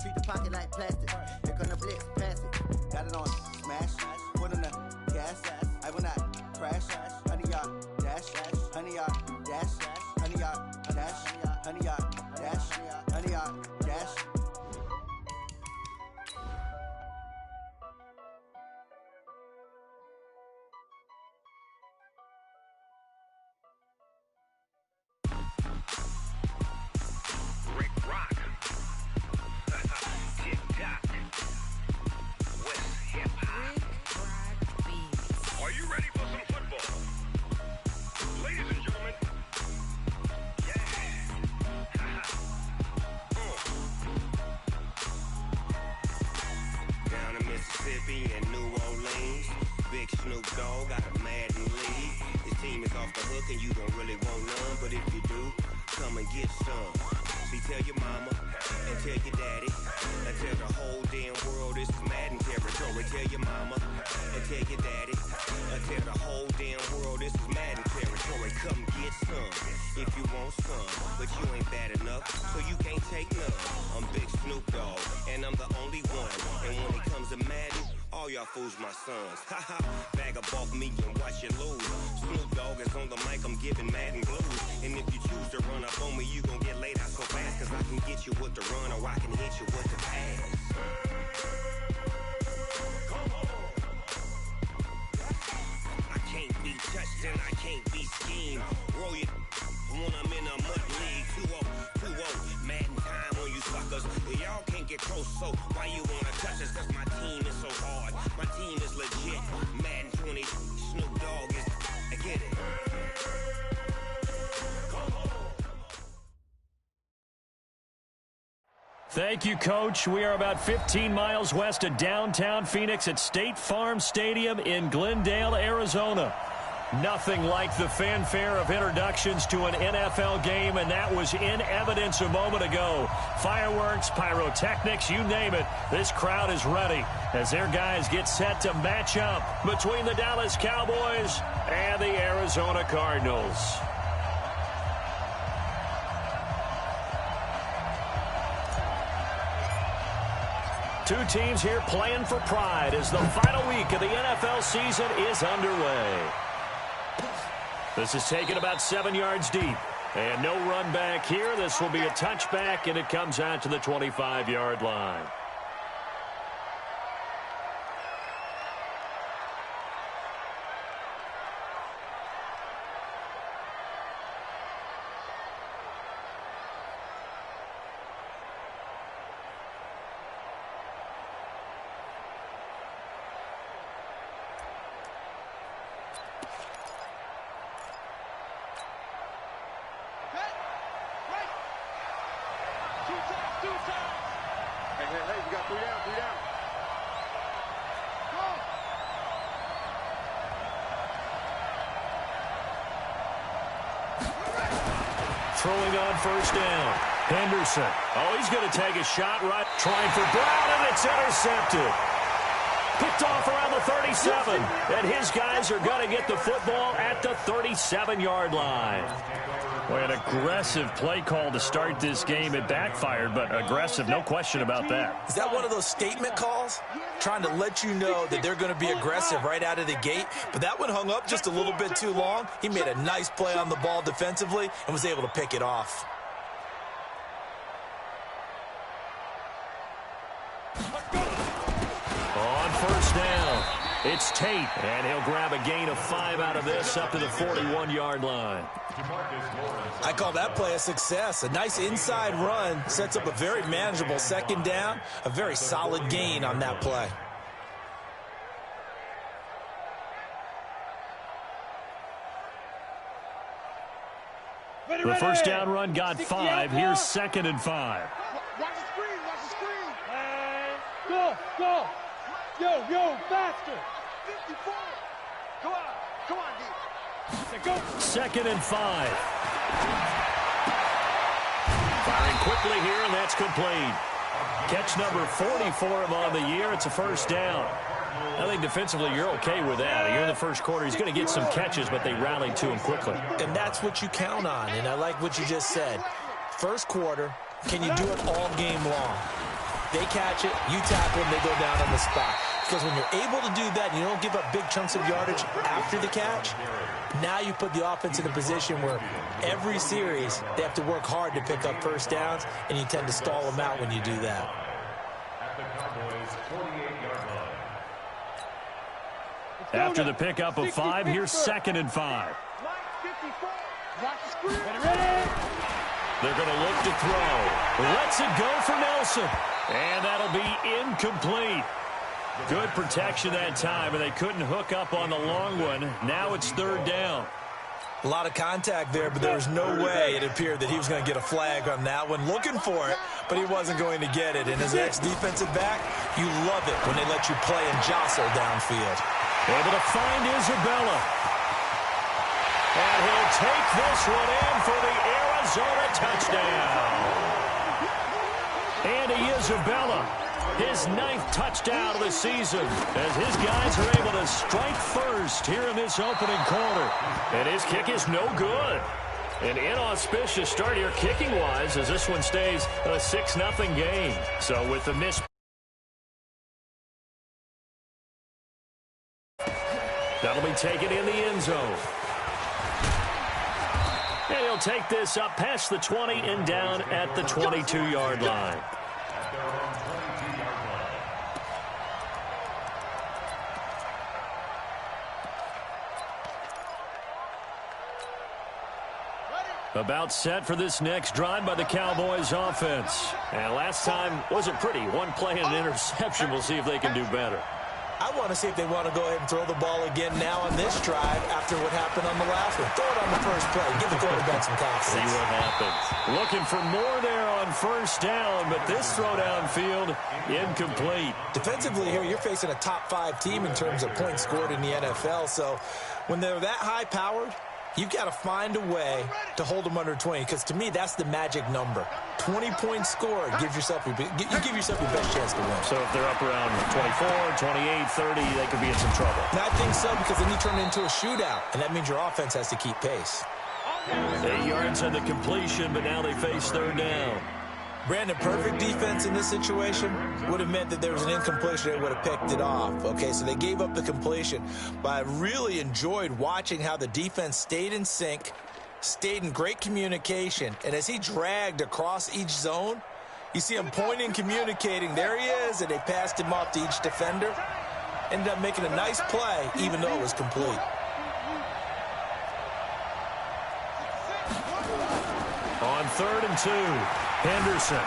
treat the pocket like plastic. Here come the blitz, pass it. Got it on smash, put on the gas. I will not crash. 100-yard dash, 100-yard dash, 100-yard dash, 100-yard dash, 100-yard dash. And New Orleans, big Snoop Dogg got a Madden league. His team is off the hook and you don't really want none, but if you do, come and get some. See, tell your mama and tell your daddy and tell the whole damn world this is Madden territory. Tell your mama and tell your daddy and tell the whole damn world this is Madden territory. Come get some if you want some, but you ain't bad enough, so you can't take none. I'm Big Snoop Dogg and I'm the only one, and when it comes to Madden, all y'all fools my sons. Haha, bag up off me and watch you lose. Snoop Dogg is on the mic, I'm giving Madden blues. And if you choose to run up on me, you gon' get laid out so fast, cause I can get you with the run or I can hit you with the pass. Come on. I can't be touched and I can't be schemed. Roll you when I'm in a mud league. 2-0, Madden time on you suckers. Y'all can't get close, so why you wanna touch us? Cause my team is so hard. My team is legit. Madden 20, Snoop Dogg is. I get it. Thank you, Coach. We are about 15 miles west of downtown Phoenix at State Farm Stadium in Glendale, Arizona. Nothing like the fanfare of introductions to an NFL game, and that was in evidence a moment ago. Fireworks, pyrotechnics, you name it. This crowd is ready as their guys get set to match up between the Dallas Cowboys and the Arizona Cardinals. Two teams here playing for pride as the final week of the NFL season is underway. This is taken about 7 yards deep. And no run back here. This will be a touchback, and it comes out to the 25-yard line. Hey, you got three down. Go. Throwing on first down. Henderson. Oh, he's going to take a shot right. Trying for Brown, and it's intercepted. Picked off around the 37. And his guys are going to get the football at the 37-yard line. Boy, an aggressive play call to start this game. It backfired, but aggressive, no question about that. Is that one of those statement calls? Trying to let you know that they're going to be aggressive right out of the gate, but that one hung up just a little bit too long. He made a nice play on the ball defensively and was able to pick it off. On first down, it's Tate, and he'll grab a gain of 5 out of this up to the 41-yard line. I call that play a success. A nice inside run sets up a very manageable second down, a very solid gain on that play. The first down run got 5. Here's 2nd and 5. Watch the screen. And go. Yo, faster. 54. Come on, D. Go. 2nd and 5. Firing quickly here, and that's complete. Catch number 40 for him on the year. It's a first down. I think defensively you're okay with that. Here in the first quarter, he's going to get some catches, but they rallied to him quickly. And that's what you count on, and I like what you just said. First quarter, can you do it all game long? They catch it, you tackle them, they go down on the spot. Because when you're able to do that, and you don't give up big chunks of yardage after the catch, now you put the offense in a position where every series they have to work hard to pick up first downs, and you tend to stall them out when you do that. After the pickup of 5, here's 2nd and 5. They're going to look to throw. Lets it go for Nelson. And that'll be incomplete. Good protection that time, and they couldn't hook up on the long one. Now it's 3rd down. A lot of contact there, but there was no way it appeared that he was going to get a flag on that one. Looking for it, but he wasn't going to get it. And as an ex-defensive back, you love it when they let you play and jostle downfield. Able to find Isabella. And he'll take this one in for the Arizona touchdown. Andy Isabella, his 9th touchdown of the season, as his guys are able to strike first here in this opening quarter. And his kick is no good. An inauspicious start here kicking-wise, as this one stays a 6-0 game. So with the miss, that'll be taken in the end zone. And he'll take this up past the 20 and down at the 22-yard line. About set for this next drive by the Cowboys offense. And last time wasn't pretty. One play and an interception. We'll see if they can do better. I want to see if they want to go ahead and throw the ball again now on this drive after what happened on the last one. Throw it on the first play. Give the quarterback some confidence. See what happens. Looking for more there on 1st down, but this throw downfield, incomplete. Defensively here, you're facing a top 5 team in terms of points scored in the NFL. So when they're that high-powered, you've got to find a way to hold them under 20, because to me, that's the magic number. 20 points scored, you give yourself your best chance to win. So if they're up around 24, 28, 30, they could be in some trouble. And I think so, because then you turn it into a shootout, and that means your offense has to keep pace. 8 yards on the completion, but now they face 3rd down. Brandon, perfect defense in this situation would have meant that there was an incompletion that would have picked it off. Okay, so they gave up the completion. But I really enjoyed watching how the defense stayed in sync, stayed in great communication. And as he dragged across each zone, you see him pointing, communicating. There he is, and they passed him off to each defender. Ended up making a nice play, even though it was complete. On 3rd and 2, Henderson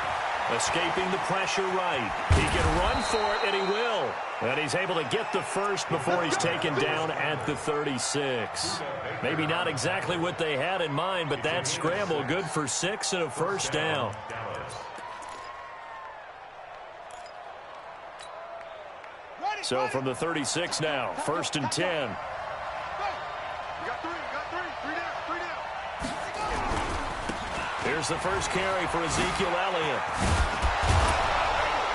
escaping the pressure right. He can run for it, and he will. And he's able to get the first before he's taken down at the 36. Maybe not exactly what they had in mind, but that scramble good for 6 and a 1st down. So from the 36 now, 1st and 10. Here's the first carry for Ezekiel Elliott.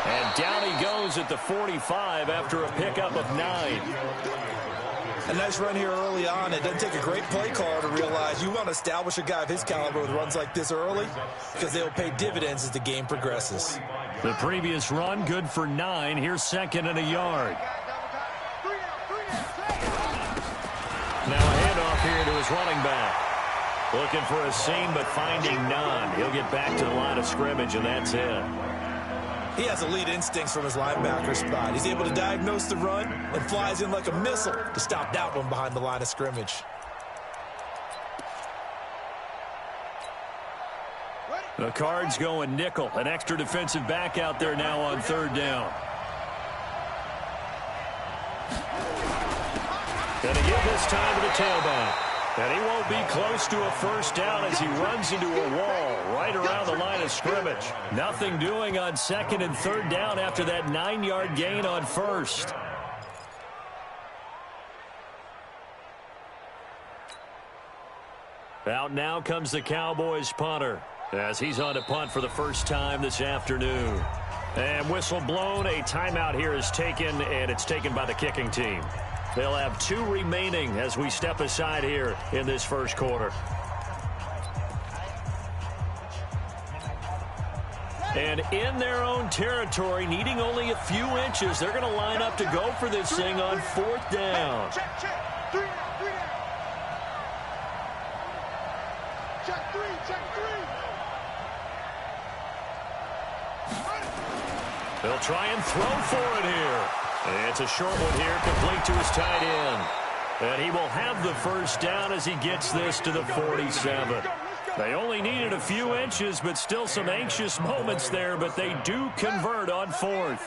And down he goes at the 45 after a pickup of 9. A nice run here early on. It doesn't take a great play caller to realize you want to establish a guy of his caliber with runs like this early, because they'll pay dividends as the game progresses. The previous run good for 9. Here's 2nd and a yard. Now a handoff here to his running back. Looking for a seam, but finding none. He'll get back to the line of scrimmage, and that's it. He has elite instincts from his linebacker spot. He's able to diagnose the run and flies in like a missile to stop that one behind the line of scrimmage. The Cards going nickel. An extra defensive back out there now on 3rd down. Going to give this time to the tailback. And he won't be close to a 1st down as he runs into a wall right around the line of scrimmage. Nothing doing on 2nd and 3rd down after that 9-yard gain on 1st. Out now comes the Cowboys punter as he's on to punt for the first time this afternoon. And whistle blown, a timeout here is taken, and it's taken by the kicking team. They'll have 2 remaining as we step aside here in this first quarter. And in their own territory, needing only a few inches, they're going to line up to go for this thing on 4th down. Check. 3 down. Check 3. They'll try and throw for it here. And it's a short one here, complete to his tight end. And he will have the first down as he gets this to the 47. They only needed a few inches, but still some anxious moments there, but they do convert on 4th.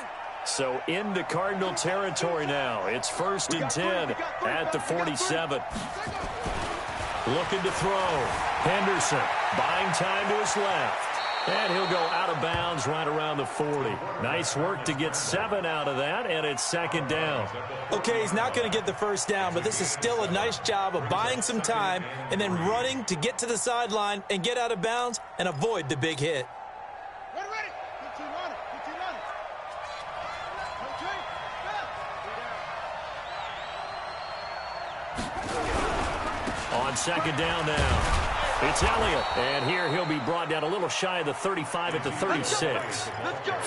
So into Cardinal territory now. It's 1st and 10 at the 47. Looking to throw. Henderson buying time to his left. And he'll go out of bounds right around the 40. Nice work to get 7 out of that, and it's 2nd down. Okay, he's not going to get the first down, but this is still a nice job of buying some time and then running to get to the sideline and get out of bounds and avoid the big hit. Ready. 15 on it. On 2nd down now. It's Elliott, and here he'll be brought down a little shy of the 35 at the 36.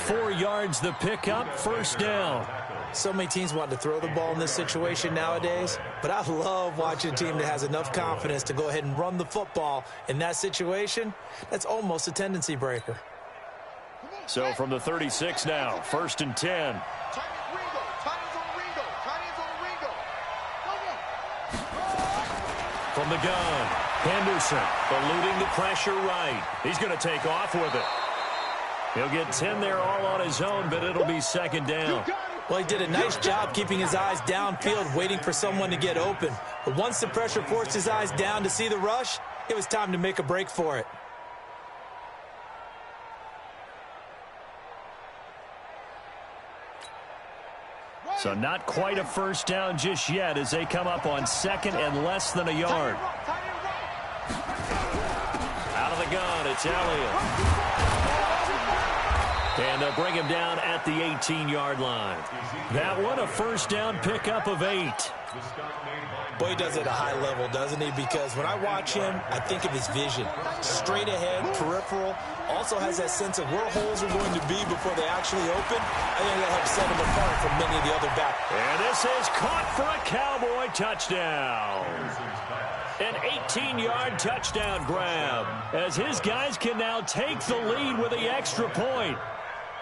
4 yards the pickup, 1st down. So many teams want to throw the ball in this situation nowadays, but I love watching a team that has enough confidence to go ahead and run the football in that situation. That's almost a tendency breaker. So from the 36 now, 1st and 10. From the gun, Henderson eluding the pressure right. He's going to take off with it. He'll get 10 there all on his own, but it'll be 2nd down. Well, he did a nice job keeping his eyes downfield, waiting for someone to get open. But once the pressure forced his eyes down to see the rush, it was time to make a break for it. So not quite a first down just yet as they come up on 2nd and less than a yard. Out of the gun, it's Elliott. And they'll bring him down at the 18-yard line. That one, a first down pickup of 8. Boy, he does it at a high level, doesn't he? Because when I watch him, I think of his vision. Straight ahead, peripheral. Also has that sense of where holes are going to be before they actually open. I think that helps set him apart from many of the other backs. And this is caught for a Cowboy touchdown. An 18-yard touchdown grab as his guys can now take the lead with the extra point.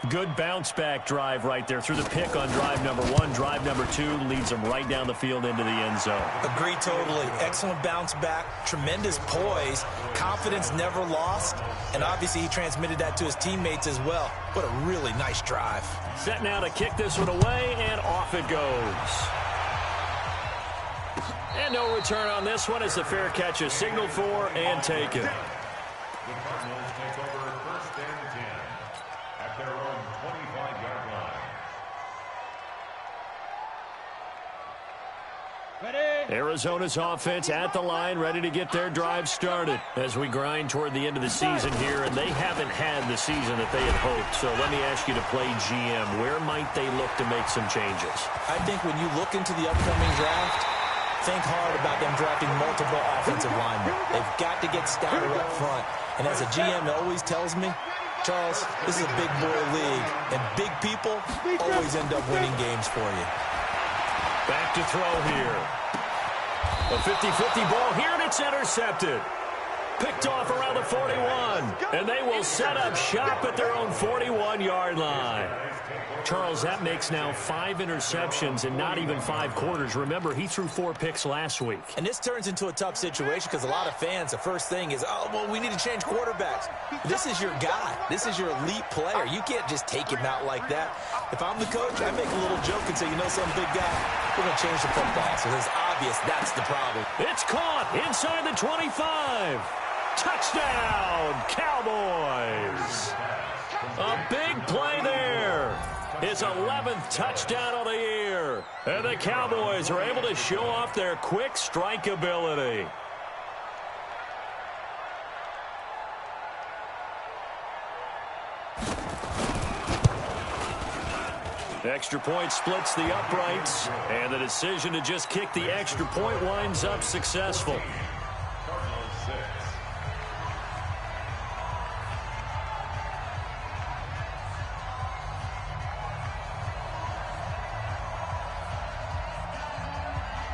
Good bounce-back drive right there through the pick on drive number 1. Drive number 2 leads them right down the field into the end zone. Agree totally. Excellent bounce-back, tremendous poise, confidence never lost, and obviously he transmitted that to his teammates as well. What a really nice drive. Set now to kick this one away, and off it goes. And no return on this one as the fair catch is signaled for and taken. The Cardinals take over 1st and 10 at their own 25-yard line. Arizona's offense at the line, ready to get their drive started as we grind toward the end of the season here, and they haven't had the season that they had hoped. So let me ask you to play GM. Where might they look to make some changes? I think when you look into the upcoming draft, think hard about them drafting multiple offensive linemen. They've got to get stouter up front. And as a GM always tells me, Charles, this is a big boy league, and big people always end up winning games for you. Back to throw here. A 50-50 ball here, and it's intercepted. Picked off around the 41, and they will set up shop at their own 41-yard line. Charles, that makes now 5 interceptions in not even 5 quarters. Remember, he threw 4 picks last week. And this turns into a tough situation because a lot of fans, the first thing is, oh, well, we need to change quarterbacks. This is your guy. This is your elite player. You can't just take him out like that. If I'm the coach, I make a little joke and say, you know some big guy, we're going to change the football. So it's obvious that's the problem. It's caught inside the 25. Touchdown, Cowboys. A big play there. His 11th touchdown of the year. And the Cowboys are able to show off their quick strike ability. Extra point splits the uprights, and the decision to just kick the extra point winds up successful.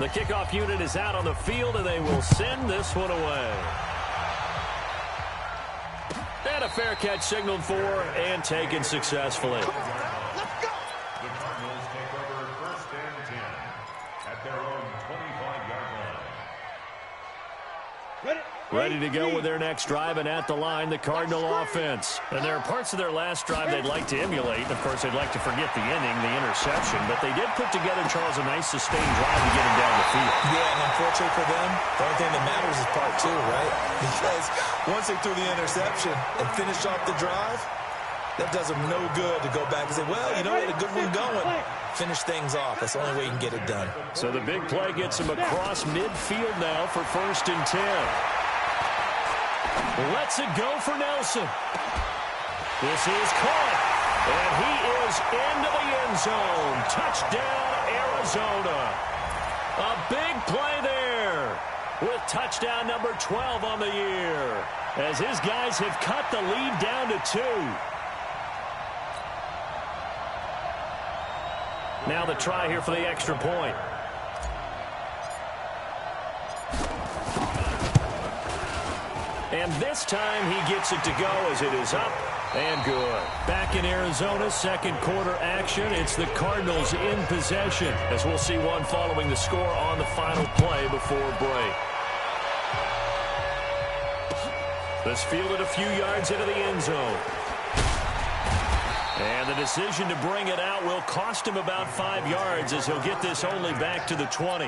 The kickoff unit is out on the field, and they will send this one away. And a fair catch signaled for and taken successfully. The Cardinals take over 1st and 10 at their own 25-yard line. Ready to go with their next drive, and at the line, the Cardinal offense. And there are parts of their last drive they'd like to emulate. Of course, they'd like to forget the inning, the interception. But they did put together, Charles, a nice sustained drive to get him down the field. Yeah, and unfortunately for them, the only thing that matters is part 2, right? Because once they threw the interception and finished off the drive, that does them no good to go back and say, well, you know, we had a good one going. Finish things off. That's the only way you can get it done. So the big play gets him across midfield now for 1st and 10. Lets it go for Nelson. This is caught, and he is into the end zone. Touchdown, Arizona. A big play there with touchdown number 12 on the year, as his guys have cut the lead down to 2. Now the try here for the extra point. And this time he gets it to go as it is up and good. Back in Arizona, second quarter action. It's the Cardinals in possession, as we'll see one following the score on the final play before break. This fielded a few yards into the end zone. And the decision to bring it out will cost him about 5 yards, as he'll get this only back to the 20.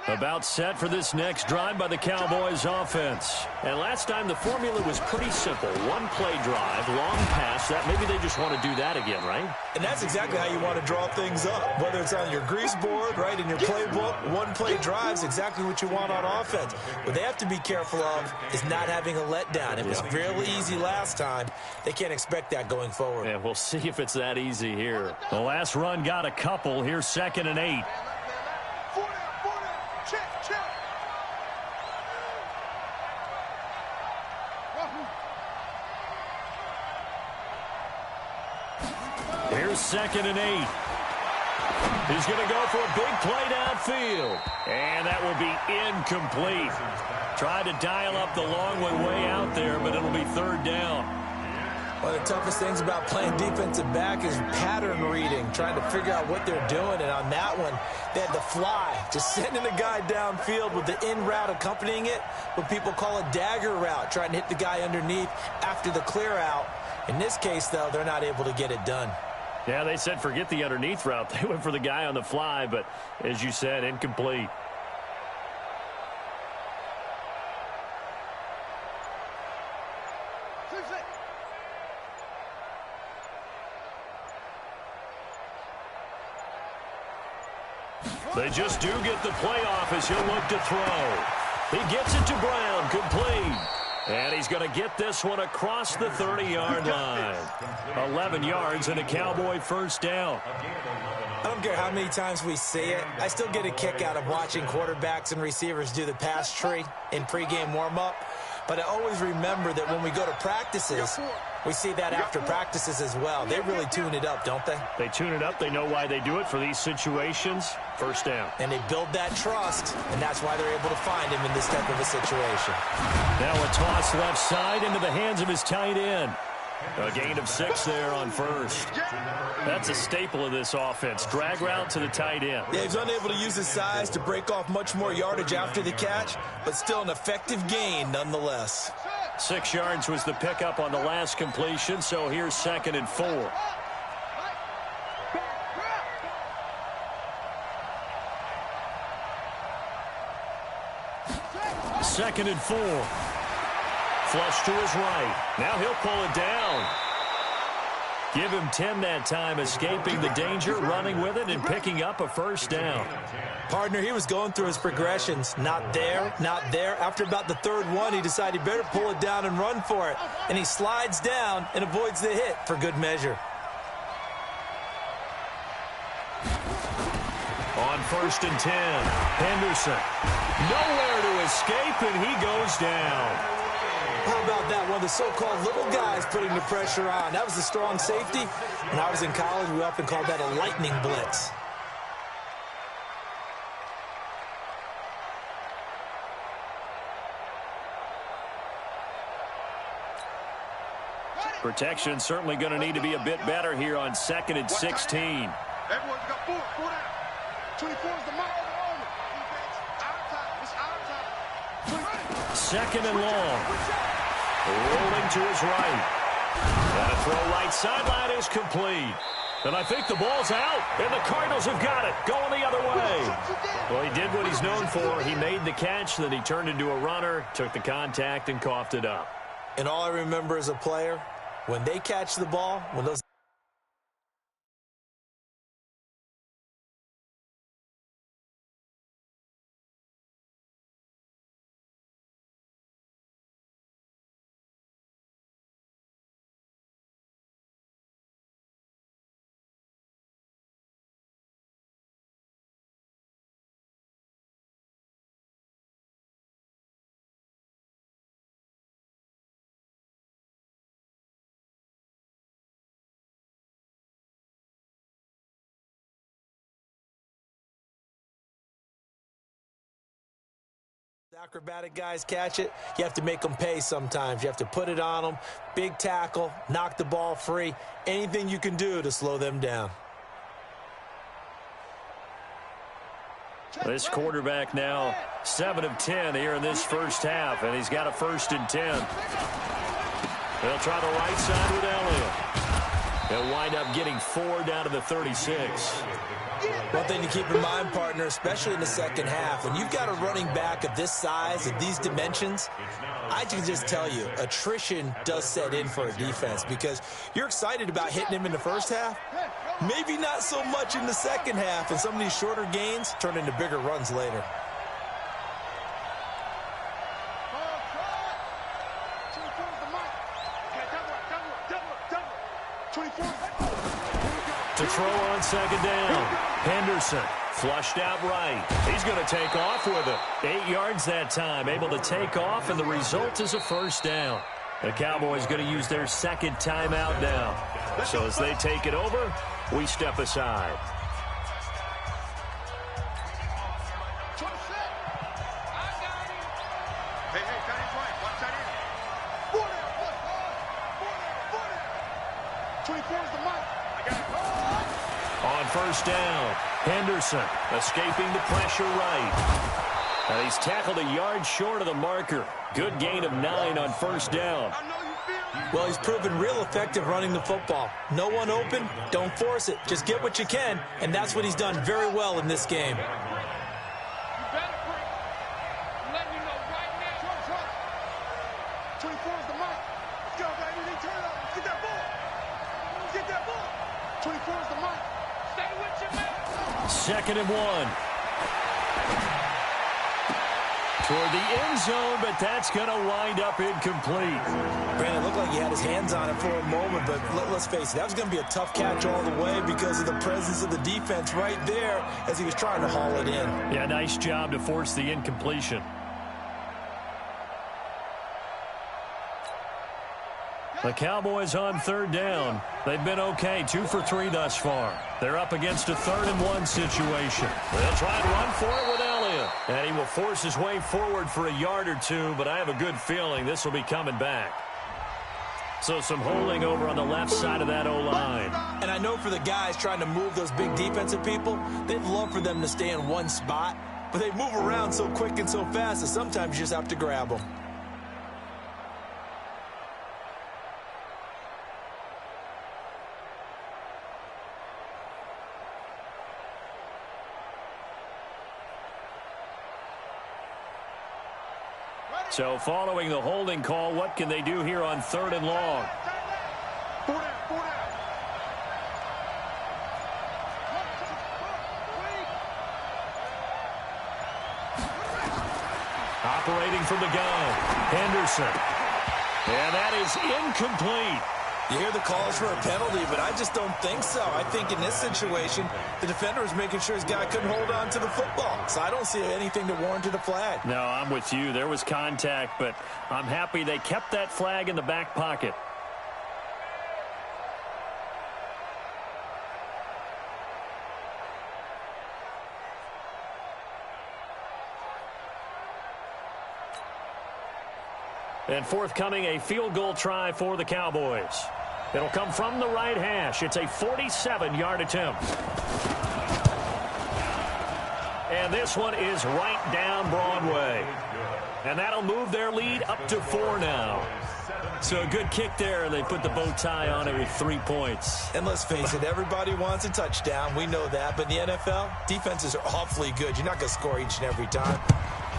About set for this next drive by the Cowboys offense. And last time the formula was pretty simple. One play drive, long pass. That maybe they just want to do that again, right? And that's exactly how you want to draw things up. Whether it's on your grease board, right, in your playbook, one play drives exactly what you want on offense. What they have to be careful of is not having a letdown. It was fairly easy last time. They can't expect that going forward. Yeah, we'll see if it's that easy here. The last run got a couple. Here's 2nd and 8. Here's 2nd and 8. He's going to go for a big play downfield. And that will be incomplete. Tried to dial up the long one way out there, but it'll be 3rd down. One of the toughest things about playing defensive back is pattern reading, trying to figure out what they're doing. And on that one, they had the fly, just sending the guy downfield with the in route accompanying it, what people call a dagger route, trying to hit the guy underneath after the clear out. In this case, though, they're not able to get it done. Yeah, they said forget the underneath route. They went for the guy on the fly, but as you said, incomplete. They just do get the playoff as he'll look to throw. He gets it to Brown, complete. And he's going to get this one across the 30-yard line. 11 yards and a Cowboy 1st down. I don't care how many times we see it. I still get a kick out of watching quarterbacks and receivers do the pass tree in pregame warm-up. But I always remember that when we go to practices, we see that after practices as well. They really tune it up, don't they? They tune it up. They know why they do it for these situations. 1st down. And they build that trust, and that's why they're able to find him in this type of a situation. Now a toss left side into the hands of his tight end. A gain of 6 there on 1st. That's a staple of this offense. Drag route to the tight end. Yeah, he's unable to use his size to break off much more yardage after the catch, but still an effective gain nonetheless. 6 yards was the pickup on the last completion, so here's 2nd and 4. 2nd and 4. Flush to his right. Now he'll pull it down. Give him 10 that time, escaping the danger, running with it, and picking up a 1st down. Partner, he was going through his progressions. Not there, not there. After about the 3rd one, he decided he better pull it down and run for it. And he slides down and avoids the hit for good measure. On 1st and 10, Henderson. Nowhere to escape, and he goes down. How about that? One of the so-called little guys putting the pressure on. That was the strong safety. When I was in college, we often called that a lightning blitz. Protection certainly going to need to be a bit better here on 2nd and 16. Everyone's got four down. 24 is the mark. Second and long. Rolling to his right. And a throw right sideline is complete. And I think the ball's out. And the Cardinals have got it. Going the other way. Well, he did what he's known for. He made the catch, then he turned into a runner, took the contact, and coughed it up. And all I remember as a player, when they catch the ball, when those acrobatic guys catch it, you have to make them pay sometimes. You have to put it on them, big tackle, knock the ball free, anything you can do to slow them down. This quarterback now 7 of 10 here in this first half, and he's got a 1st and 10. They'll try the right side with Elliott. They'll wind up getting 4 down to the 36. One thing to keep in mind, partner, especially in the second half, when you've got a running back of this size, of these dimensions, I can just tell you, attrition does set in for a defense because you're excited about hitting him in the first half, maybe not so much in the second half, and some of these shorter gains turn into bigger runs later. To throw on 2nd down. Henderson flushed out right. He's going to take off with it. 8 yards that time, able to take off, and the result is a 1st down. The Cowboys going to use their 2nd timeout now. So as they take it over, we step aside. On 1st down, Henderson escaping the pressure right. And he's tackled a yard short of the marker. Good gain of 9 on 1st down. Well, he's proven real effective running the football. No one open, don't force it. Just get what you can, and that's what he's done very well in this game. Second and 1. Toward the end zone, but that's going to wind up incomplete. Brandon, it looked like he had his hands on it for a moment, but let's face it, that was going to be a tough catch all the way because of the presence of the defense right there as he was trying to haul it in. Yeah, nice job to force the incompletion. The Cowboys on 3rd down. They've been okay, 2 for 3 thus far. They're up against a 3rd and 1 situation. They'll try and run for it with Elliott. And he will force his way forward for a yard or 2, but I have a good feeling this will be coming back. So some holding over on the left side of that O-line. And I know for the guys trying to move those big defensive people, they'd love for them to stay in one spot, but they move around so quick and so fast that sometimes you just have to grab them. So following the holding call, what can they do here on 3rd and long? Operating from the gun, Henderson. And that is incomplete. You hear the calls for a penalty, but I just don't think so. I think in this situation, the defender was making sure his guy couldn't hold on to the football. So I don't see anything that warranted a flag. No, I'm with you. There was contact, but I'm happy they kept that flag in the back pocket. And forthcoming, a field goal try for the Cowboys. It'll come from the right hash. It's a 47-yard attempt. And this one is right down Broadway. And that'll move their lead up to 4 now. So a good kick there. They put the bow tie on it with 3 points. And let's face it, everybody wants a touchdown. We know that. But in the NFL, defenses are awfully good. You're not going to score each and every time.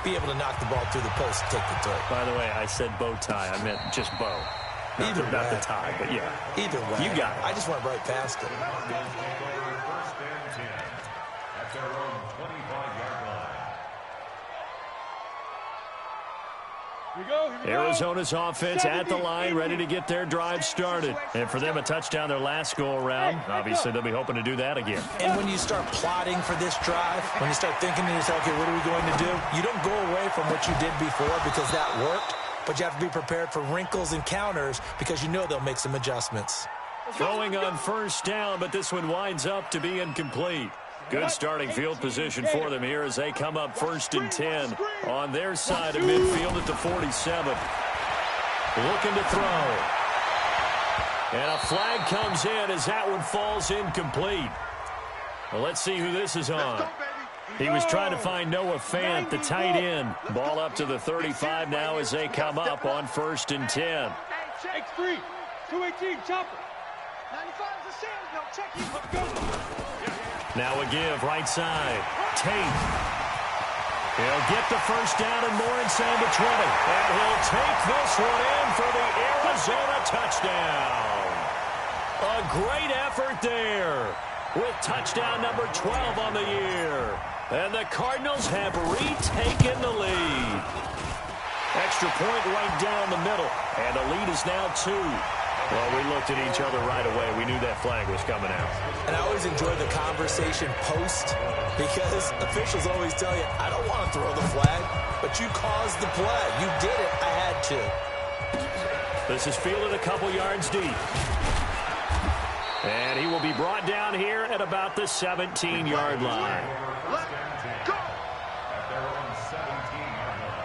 Be able to knock the ball through the post and take the toe. By the way, I said bow tie. I meant just bow. Either way. Not the tie, but yeah. Either way. You got it. I just went right past it. First and 10 at their own 25-yard line. Arizona's offense at the line, ready to get their drive started. And for them, a touchdown their last go-around. Obviously, they'll be hoping to do that again. And when you start plotting for this drive, when you start thinking to yourself, okay, what are we going to do? You don't go away from what you did before because that worked, but you have to be prepared for wrinkles and counters because you know they'll make some adjustments. Throwing on first down, but this one winds up to be incomplete. Good starting field position for them here as they come up 1st and 10 on their side of midfield at the 47. Looking to throw. And a flag comes in as that one falls incomplete. Well, let's see who this is on. He was trying to find Noah Fant, the tight end. Ball up to the 35 now as they come up on 1st and 10. X3, 218, chopper. 95 is a sand. No, check you. Let's go. Now a give, right side. Tate. He'll get the first down and more inside the 20. And he'll take this one in for the Arizona touchdown. A great effort there with touchdown number 12 on the year. And the Cardinals have retaken the lead. Extra point right down the middle. And the lead is now 2. Well, we looked at each other right away. We knew that flag was coming out. And I always enjoy the conversation post because officials always tell you, I don't want to throw the flag, but you caused the play. You did it. I had to. This is fielded a couple yards deep. And he will be brought down here at about the 17-yard line. Let's go. At their own 17-yard line.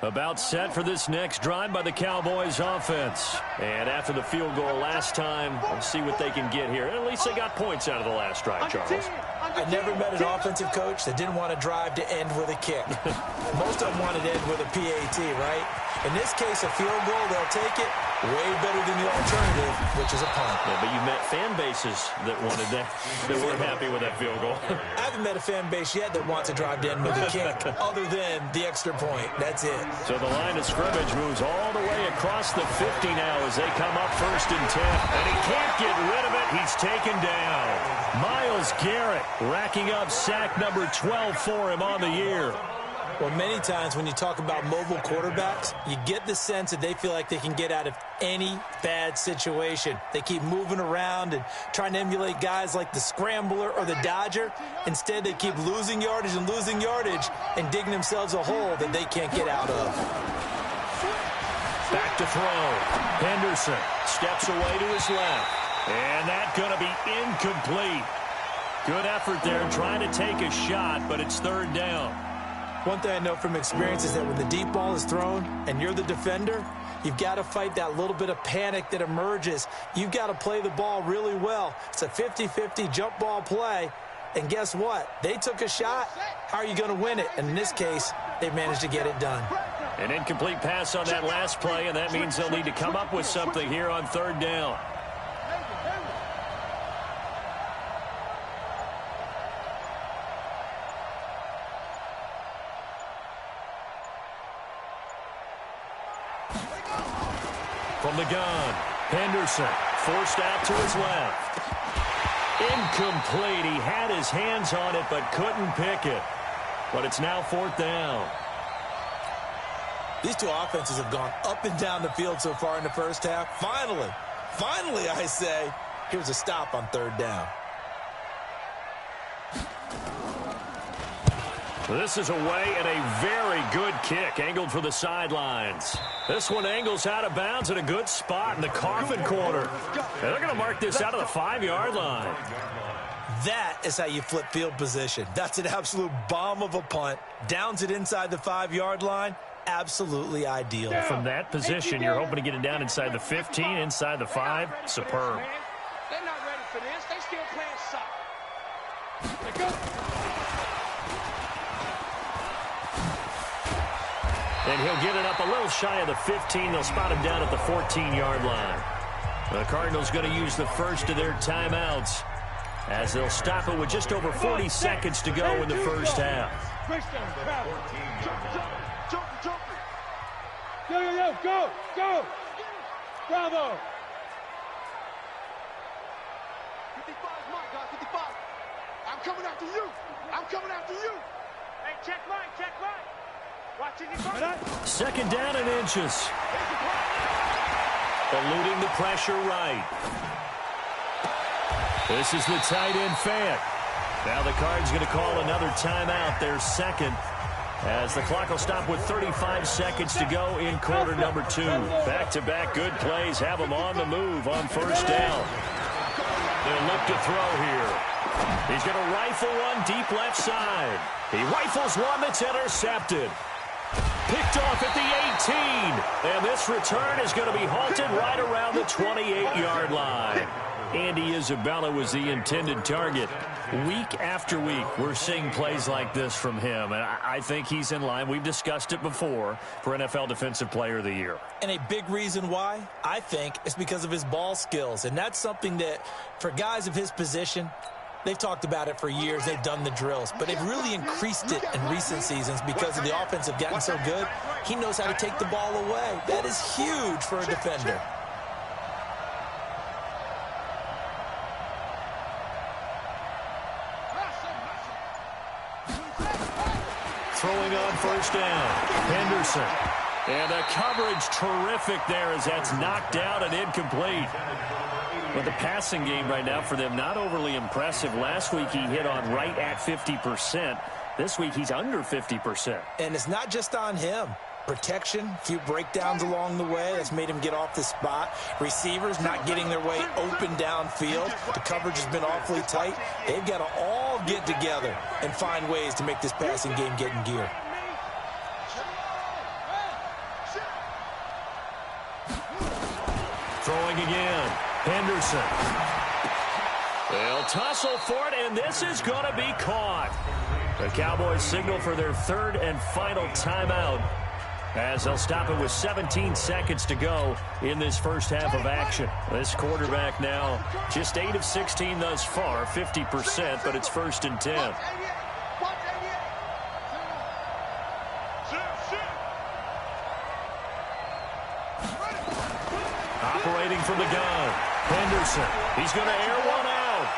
About set for this next drive by the Cowboys offense. And after the field goal last time, we'll see what they can get here. At least they got points out of the last drive, Charles. I never met an offensive coach that didn't want to drive to end with a kick. Most of them wanted to end with a PAT, right? In this case, a field goal, they'll take it. Way better than the alternative, which is a punt. Yeah, but you met fan bases that wanted that, that weren't happy with that field goal. I haven't met a fan base yet that wants to drive to end with a kick, other than the extra point. That's it. So the line of scrimmage moves all the way across the 50 now as they come up 1st and 10. And he can't get rid of it. He's taken down. Myles Garrett racking up sack number 12 for him on the year. Well, many times when you talk about mobile quarterbacks, you get the sense that they feel like they can get out of any bad situation. They keep moving around and trying to emulate guys like the Scrambler or the Dodger. Instead, they keep losing yardage and digging themselves a hole that they can't get out of. Back to throw. Henderson steps away to his left. And that's going to be incomplete. Good effort there trying to take a shot, but it's 3rd down. One thing I know from experience is that when the deep ball is thrown and you're the defender, you've got to fight that little bit of panic that emerges. You've got to play the ball really well. It's a 50-50 jump ball play. And guess what? They took a shot. How are you going to win it? And in this case, they managed to get it done. An incomplete pass on that last play, and that means they'll need to come up with something here on 3rd down. from the gun. Henderson forced out to his left. Incomplete. He had his hands on it but couldn't pick it. But it's now 4th down. These two offenses have gone up and down the field so far in the first half. Finally, I say, here's a stop on 3rd down. This is away and a very good kick, angled for the sidelines. This one angles out of bounds at a good spot in the coffin corner. And they're going to mark this out of the 5-yard line. That is how you flip field position. That's an absolute bomb of a punt. Downs it inside the 5-yard line. Absolutely ideal. From that position, you're hoping to get it down inside the 15, inside the 5. Superb. They're not ready for this. They still playing soft. They go. And he'll get it up a little shy of the 15. They'll spot him down at the 14-yard line. The Cardinals going to use the first of their timeouts as they'll stop it with just over 40 seconds to go in the first half. Yo, go! Bravo! 55 is mine, guys, 55. I'm coming after you! Hey, check right! Watch it, 2nd down and inches. Eluding the pressure right. This is the tight end Fant. Now the Cards going to call another timeout, their second, as the clock will stop with 35 seconds to go in quarter number 2. Back-to-back good plays have them on the move on 1st down. They'll look to throw here. He's going to rifle one deep left side. He rifles one that's intercepted. Picked off at the 18. And this return is going to be halted right around the 28-yard line. Andy Isabella was the intended target. Week after week, we're seeing plays like this from him, and I think he's in line. We've discussed it before for NFL Defensive Player of the Year. And a big reason why, I think, is because of his ball skills. And that's something that, for guys of his position, they've talked about it for years. They've done the drills. But they've really increased it in recent seasons because of the offense have gotten so good. He knows how to take the ball away. That is huge for a defender. Throwing on 1st down, Henderson. And the coverage terrific there as that's knocked out and incomplete. But the passing game right now for them, not overly impressive. Last week he hit on right at 50%. This week he's under 50%. And it's not just on him. Protection, a few breakdowns along the way. That's made him get off the spot. Receivers not getting their way open downfield. The coverage has been awfully tight. They've got to all get together and find ways to make this passing game get in gear. Throwing again. Henderson. They'll tussle for it, and this is going to be caught. The Cowboys signal for their 3rd and final timeout as they'll stop it with 17 seconds to go in this first half of action. This quarterback now just 8 of 16 thus far, 50%, but it's 1st and 10. Operating from the gun, Henderson. He's going to air one out.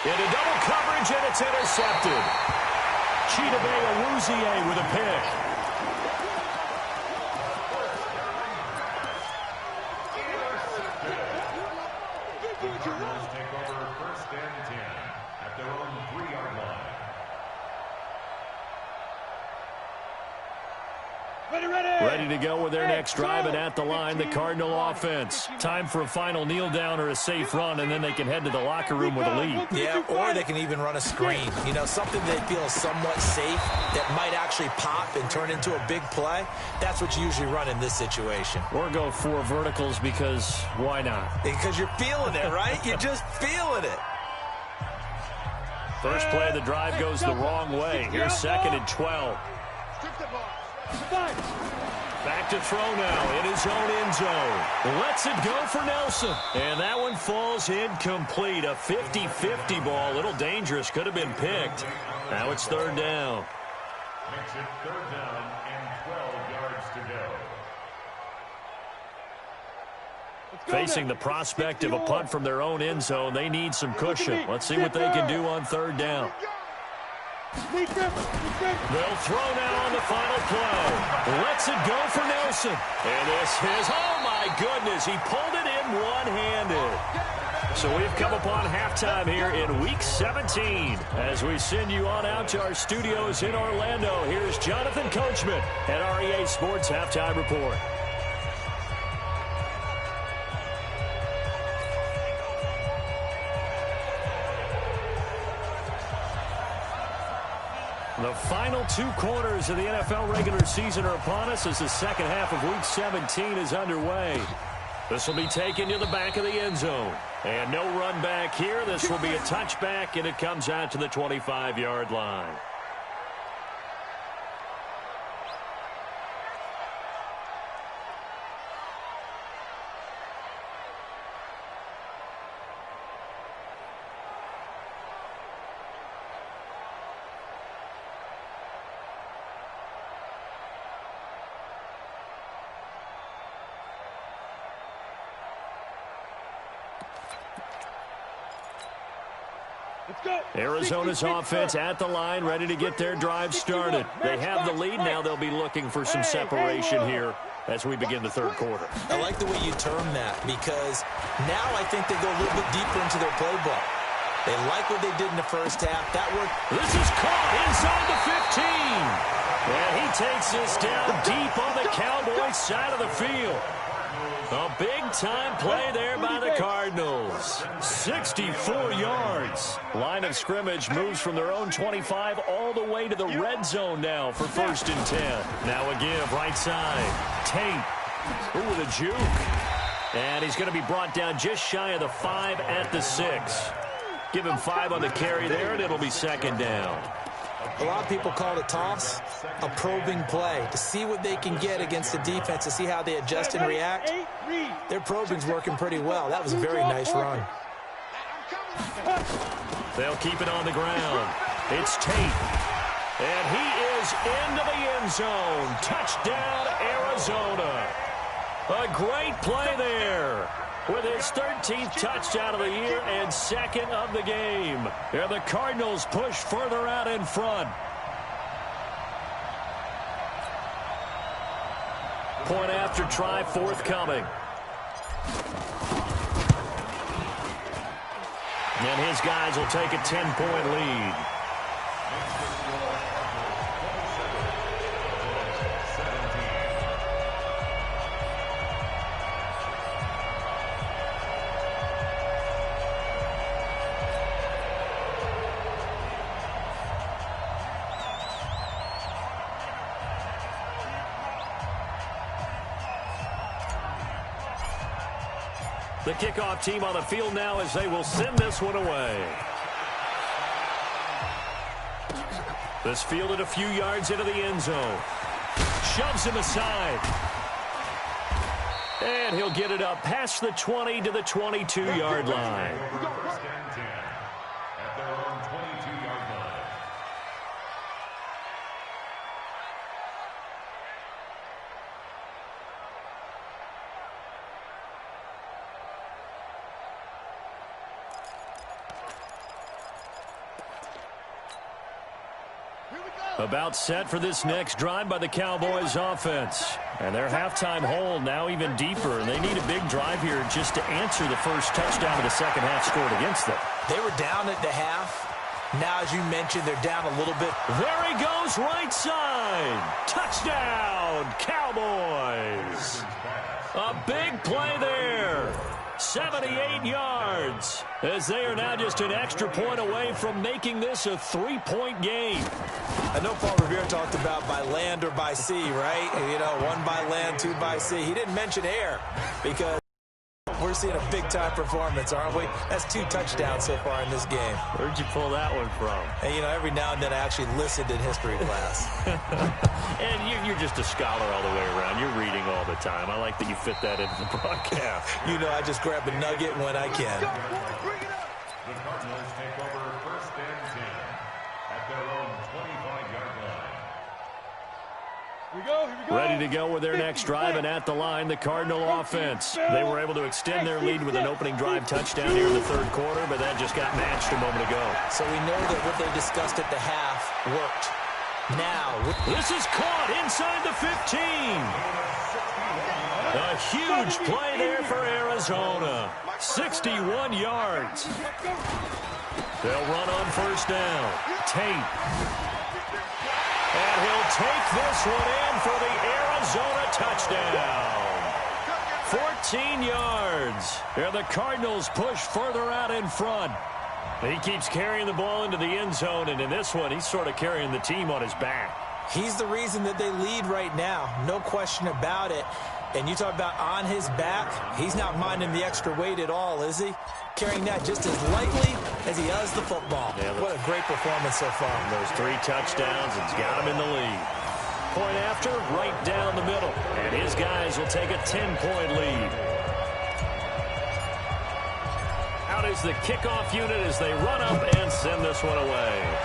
Into double coverage, and it's intercepted. Chidobe Awuzie with a pick. Cardinals take over 1st and 10 at their own 3-yard line. Ready to go with their next drive, and at the line, the Cardinal offense. Time for a final kneel down or a safe run, and then they can head to the locker room with a lead. Yeah, or they can even run a screen. You know, something they feel somewhat safe that might actually pop and turn into a big play. That's what you usually run in this situation. Or go 4 verticals because why not? Because you're feeling it, right? You're just feeling it. First play of the drive goes the wrong way. Here's 2nd and 12. Back to throw now in his own end zone. Lets it go for Nelson. And that one falls incomplete. A 50-50 ball. A little dangerous. Could have been picked. Now it's 3rd down. Makes it 3rd down and 12 yards to go. Facing the prospect of a punt from their own end zone, they need some cushion. Let's see what they can do on third down. They'll throw now on the final play. Lets it go for Nelson. And this is, oh my goodness, he pulled it in one-handed. So we've come upon halftime here in Week 17. As we send you on out to our studios in Orlando, here's Jonathan Coachman at REA Sports Halftime Report. The final 2 quarters of the NFL regular season are upon us as the second half of Week 17 is underway. This will be taken to the back of the end zone. And no run back here. This will be a touchback, and it comes out to the 25-yard line. Arizona's offense at the line, ready to get their drive started. They have the lead. Now they'll be looking for some separation here as we begin the third quarter. I like the way you term that, because now I think they go a little bit deeper into their playbook. They like what they did in the first half. That worked. This is caught inside the 15. And he takes this down deep on the Cowboys side of the field. A big-time play there by the Cardinals. 64 yards. Line of scrimmage moves from their own 25 all the way to the red zone now for 1st and 10. Now a give right side. Tate. Ooh, with a juke. And he's going to be brought down just shy of the 5 at the 6. Give him 5 on the carry there, and it'll be 2nd down. A lot of people call it a toss, a probing play, to see what they can get against the defense, to see how they adjust and react. Their probing's working pretty well. That was a very nice run. They'll keep it on the ground. It's Tate. And he is into the end zone. Touchdown, Arizona. A great play there, with his 13th touchdown of the year and 2nd of the game. And the Cardinals push further out in front. Point after try forthcoming. And his guys will take a 10-point lead. The kickoff team on the field now as they will send this one away. This fielded a few yards into the end zone. Shoves him aside. And he'll get it up past the 20 to the 22-yard line. At their own 22-yard line. About set for this next drive by the Cowboys offense. And their halftime hole now even deeper. And they need a big drive here just to answer the first touchdown of the second half scored against them. They were down at the half. Now, as you mentioned, they're down a little bit. There he goes, right side. Touchdown, Cowboys. A big play there. 78 yards, as they are now just an extra point away from making this a 3-point game. I know Paul Revere talked about by land or by sea, right? You know, 1 by land, 2 by sea. He didn't mention air, because we're seeing a big-time performance, aren't we? That's 2 touchdowns so far in this game. Where'd you pull that one from? And, you know, every now and then I actually listened in history class. And you're just a scholar all the way around. You're reading all the time. I like that you fit that into the broadcast. You know, I just grab a nugget when I can. The Cardinals take over 1st and 10 at their own 25-yard line. Ready to go with their next drive, and at the line, the Cardinal offense. They were able to extend their lead with an opening drive touchdown here in the third quarter, but that just got matched a moment ago. So we know that what they discussed at the half worked. Now, this is caught inside the 15. A huge play there for Arizona. 61 yards. They'll run on first down. Tate. And he'll take this one in for the Arizona touchdown. 14 yards. And the Cardinals push further out in front. He keeps carrying the ball into the end zone, and in this one, he's sort of carrying the team on his back. He's the reason that they lead right now. No question about it. And you talk about on his back, he's not minding the extra weight at all, is he? Carrying that just as lightly as he does the football. Yeah, what a great performance so far. Those 3 touchdowns, and he's got him in the lead. Point after, right down the middle. And his guys will take a 10-point lead. Out is the kickoff unit as they run up and send this one away.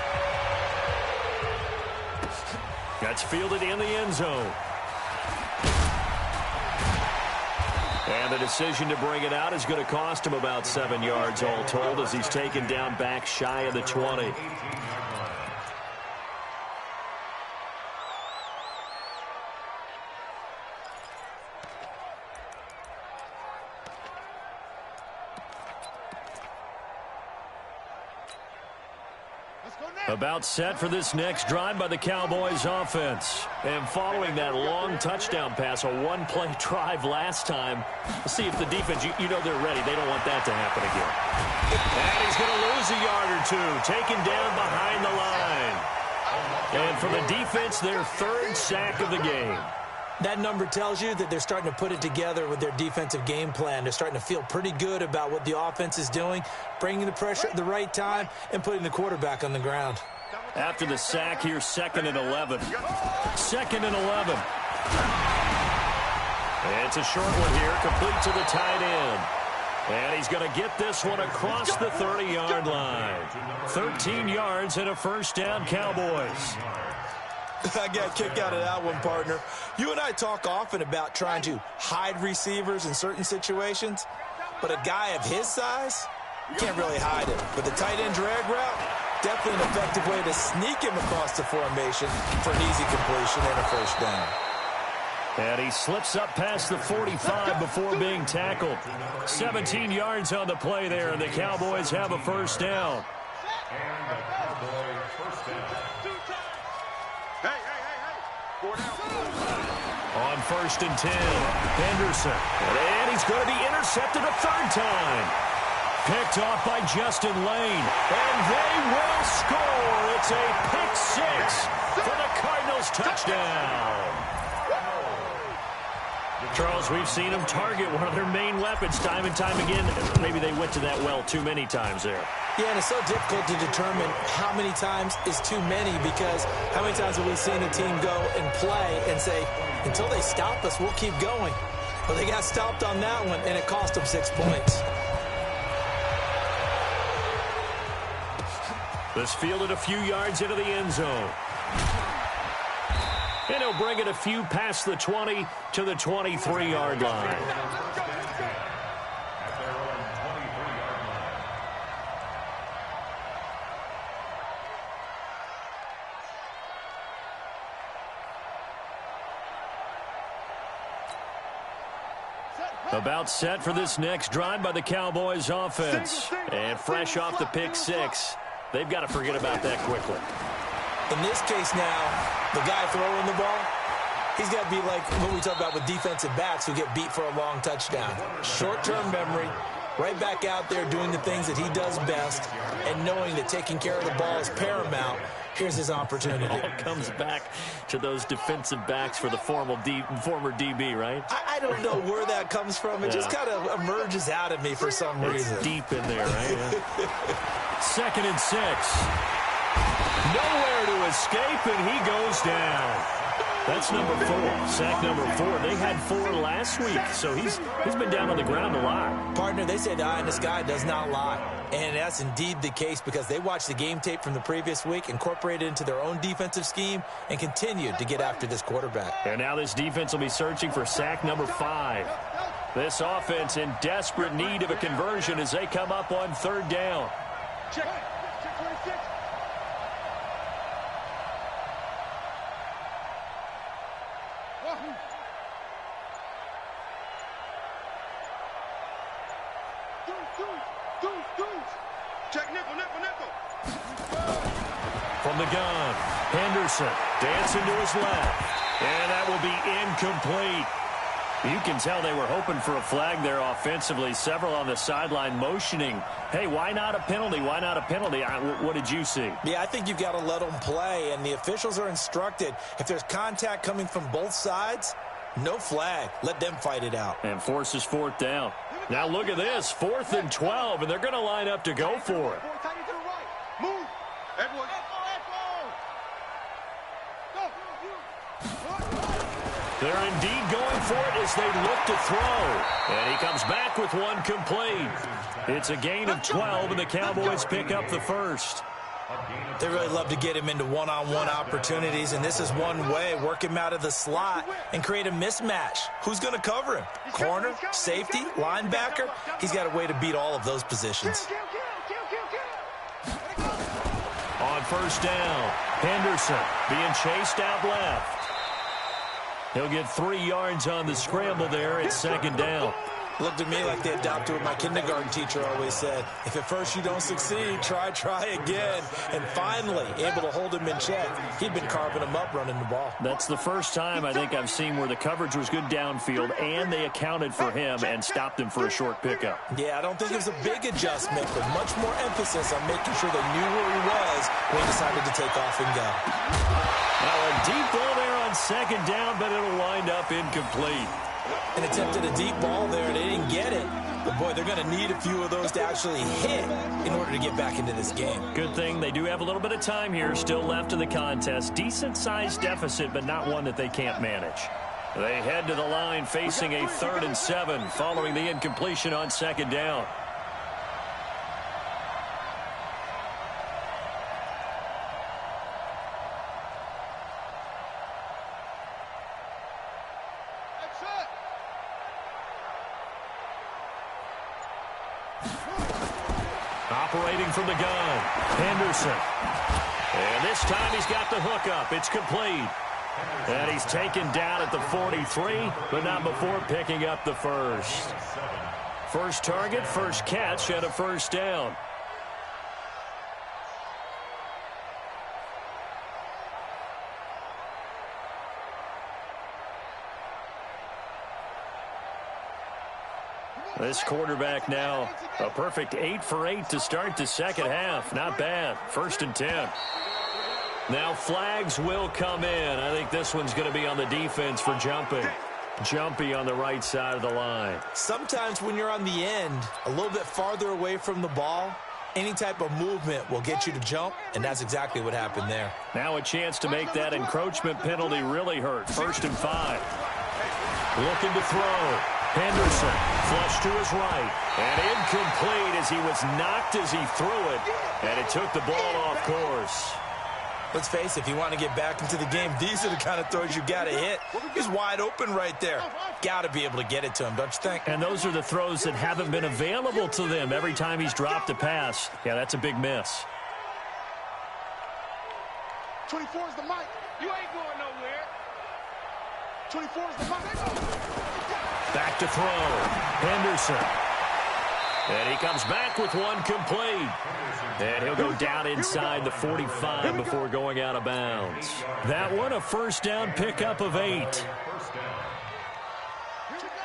That's fielded in the end zone. And the decision to bring it out is going to cost him about 7 yards all told as he's taken down back shy of the 20. About set for this next drive by the Cowboys offense. And following that long touchdown pass, a one-play drive last time, let's see if the defense, you know they're ready. They don't want that to happen again. And he's going to lose a yard or two, taken down behind the line. And for the defense, their 3rd sack of the game. That number tells you that they're starting to put it together with their defensive game plan. They're starting to feel pretty good about what the offense is doing, bringing the pressure at the right time, and putting the quarterback on the ground. After the sack here, 2nd and 11. 2nd and 11. And it's a short one here, complete to the tight end. And he's going to get this one across the 30-yard line. 13 yards and a first down, Cowboys. I got a kick out of that one, partner. You and I talk often about trying to hide receivers in certain situations, but a guy of his size, you can't really hide him. But the tight end drag route, definitely an effective way to sneak him across the formation for an easy completion and a first down. And he slips up past the 45 before being tackled. 17 yards on the play there, and the Cowboys have a first down. On 1st and 10, Henderson. And he's going to be intercepted a 3rd time. Picked off by Justin Lane. And they will score. It's a pick 6 for the Cardinals touchdown. Charles, we've seen them target one of their main weapons time and time again. Maybe they went to that well too many times there. Yeah, and it's so difficult to determine how many times is too many, because how many times have we seen a team go and play and say, until they stop us, we'll keep going. Well, they got stopped on that one, and it cost them 6 points. This fielded a few yards into the end zone. And he'll bring it a few past the 20 to the 23-yard line. About set for this next drive by the Cowboys offense. And fresh off the pick 6, they've got to forget about that quickly. In this case now, the guy throwing the ball, he's got to be like what we talk about with defensive backs who get beat for a long touchdown. Short-term memory, right back out there doing the things that he does best, and knowing that taking care of the ball is paramount. Here's his opportunity. It all comes back to those defensive backs for the former DB, right? I don't know where that comes from. It just kind of emerges out of me for some reason. It's deep in there, right? Yeah. 2nd and 6. Nowhere to escape, and he goes down. That's number 4. Sack number 4. They had 4 last week, so he's been down on the ground a lot. Partner, they say the eye in the sky does not lie. And that's indeed the case because they watched the game tape from the previous week, incorporated it into their own defensive scheme, and continued to get after this quarterback. And now this defense will be searching for sack number 5. This offense in desperate need of a conversion as they come up on 3rd down. Check 26. Check nickel. From the gun, Henderson dancing to his left. And that will be incomplete. You can tell they were hoping for a flag there offensively. Several on the sideline motioning, hey, why not a penalty? Why not a penalty? What did you see? Yeah, I think you've got to let them play, and the officials are instructed. If there's contact coming from both sides, no flag. Let them fight it out. And forces 4th down. Now look at this, 4th and 12, and they're going to line up to go for it. Move. Edward. They're indeed going for it as they look to throw. And he comes back with one complete. It's a gain of 12, and the Cowboys pick up the first. They really love to get him into one-on-one opportunities, and this is one way. Work him out of the slot and create a mismatch. Who's going to cover him? Corner, safety, linebacker? He's got a way to beat all of those positions. On 1st down, Henderson being chased out left. He'll get 3 yards on the scramble there at 2nd down. Looked at me like they adopted what my kindergarten teacher always said. If at first you don't succeed, try again. And finally, able to hold him in check. He'd been carving him up running the ball. That's the first time I think I've seen where the coverage was good downfield and they accounted for him and stopped him for a short pickup. Yeah, I don't think it was a big adjustment, but much more emphasis on making sure they knew where he was when he decided to take off and go. Now a deep ball there on 2nd down, but it'll wind up incomplete. And attempted a deep ball there, and they didn't get it. But, boy, they're going to need a few of those to actually hit in order to get back into this game. Good thing they do have a little bit of time here still left in the contest. Decent-sized deficit, but not one that they can't manage. They head to the line facing a 3rd and 7 following the incompletion on 2nd down. Operating from the gun, Henderson. And this time he's got the hook up. It's complete. And he's taken down at the 43, but not before picking up the first. First target, first catch, and a 1st down. This quarterback now a perfect 8 for 8 to start the 2nd half. Not bad. 1st and 10. Now flags will come in. I think this one's going to be on the defense for jumping. Jumpy on the right side of the line. Sometimes when you're on the end, a little bit farther away from the ball, any type of movement will get you to jump, and that's exactly what happened there. Now a chance to make that encroachment penalty really hurt. 1st and 5. Looking to throw. Henderson, flush to his right, and incomplete as he was knocked as he threw it, and it took the ball off course. Let's face it, if you want to get back into the game, these are the kind of throws you got to hit. He's wide open right there. Got to be able to get it to him, don't you think? And those are the throws that haven't been available to them every time he's dropped a pass. Yeah, that's a big miss. 24 is the mic. You ain't going nowhere. 24 is the mic. Back to throw. Henderson. And he comes back with one complete. And he'll go down inside the 45 before going out of bounds. That one a 1st down pickup of 8.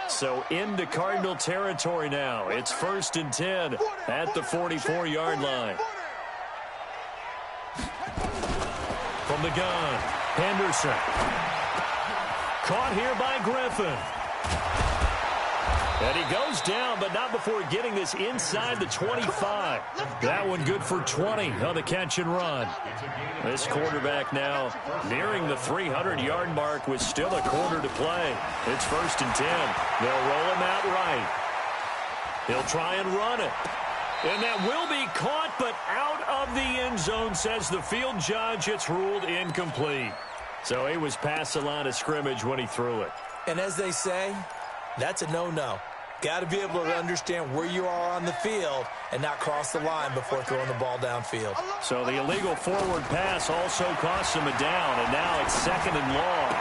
So into Cardinal territory now. It's 1st and 10 at the 44-yard line. From the gun, Henderson. Caught here by Griffin. And he goes down, but not before getting this inside the 25. That one good for 20 on the catch and run. This quarterback now nearing the 300-yard mark with still a quarter to play. It's 1st and 10. They'll roll him out right. He'll try and run it. And that will be caught, but out of the end zone, says the field judge. It's ruled incomplete. So he was past the line of scrimmage when he threw it. And as they say, that's a no-no. Got to be able to understand where you are on the field and not cross the line before throwing the ball downfield. So the illegal forward pass also cost him a down, and now it's 2nd and long.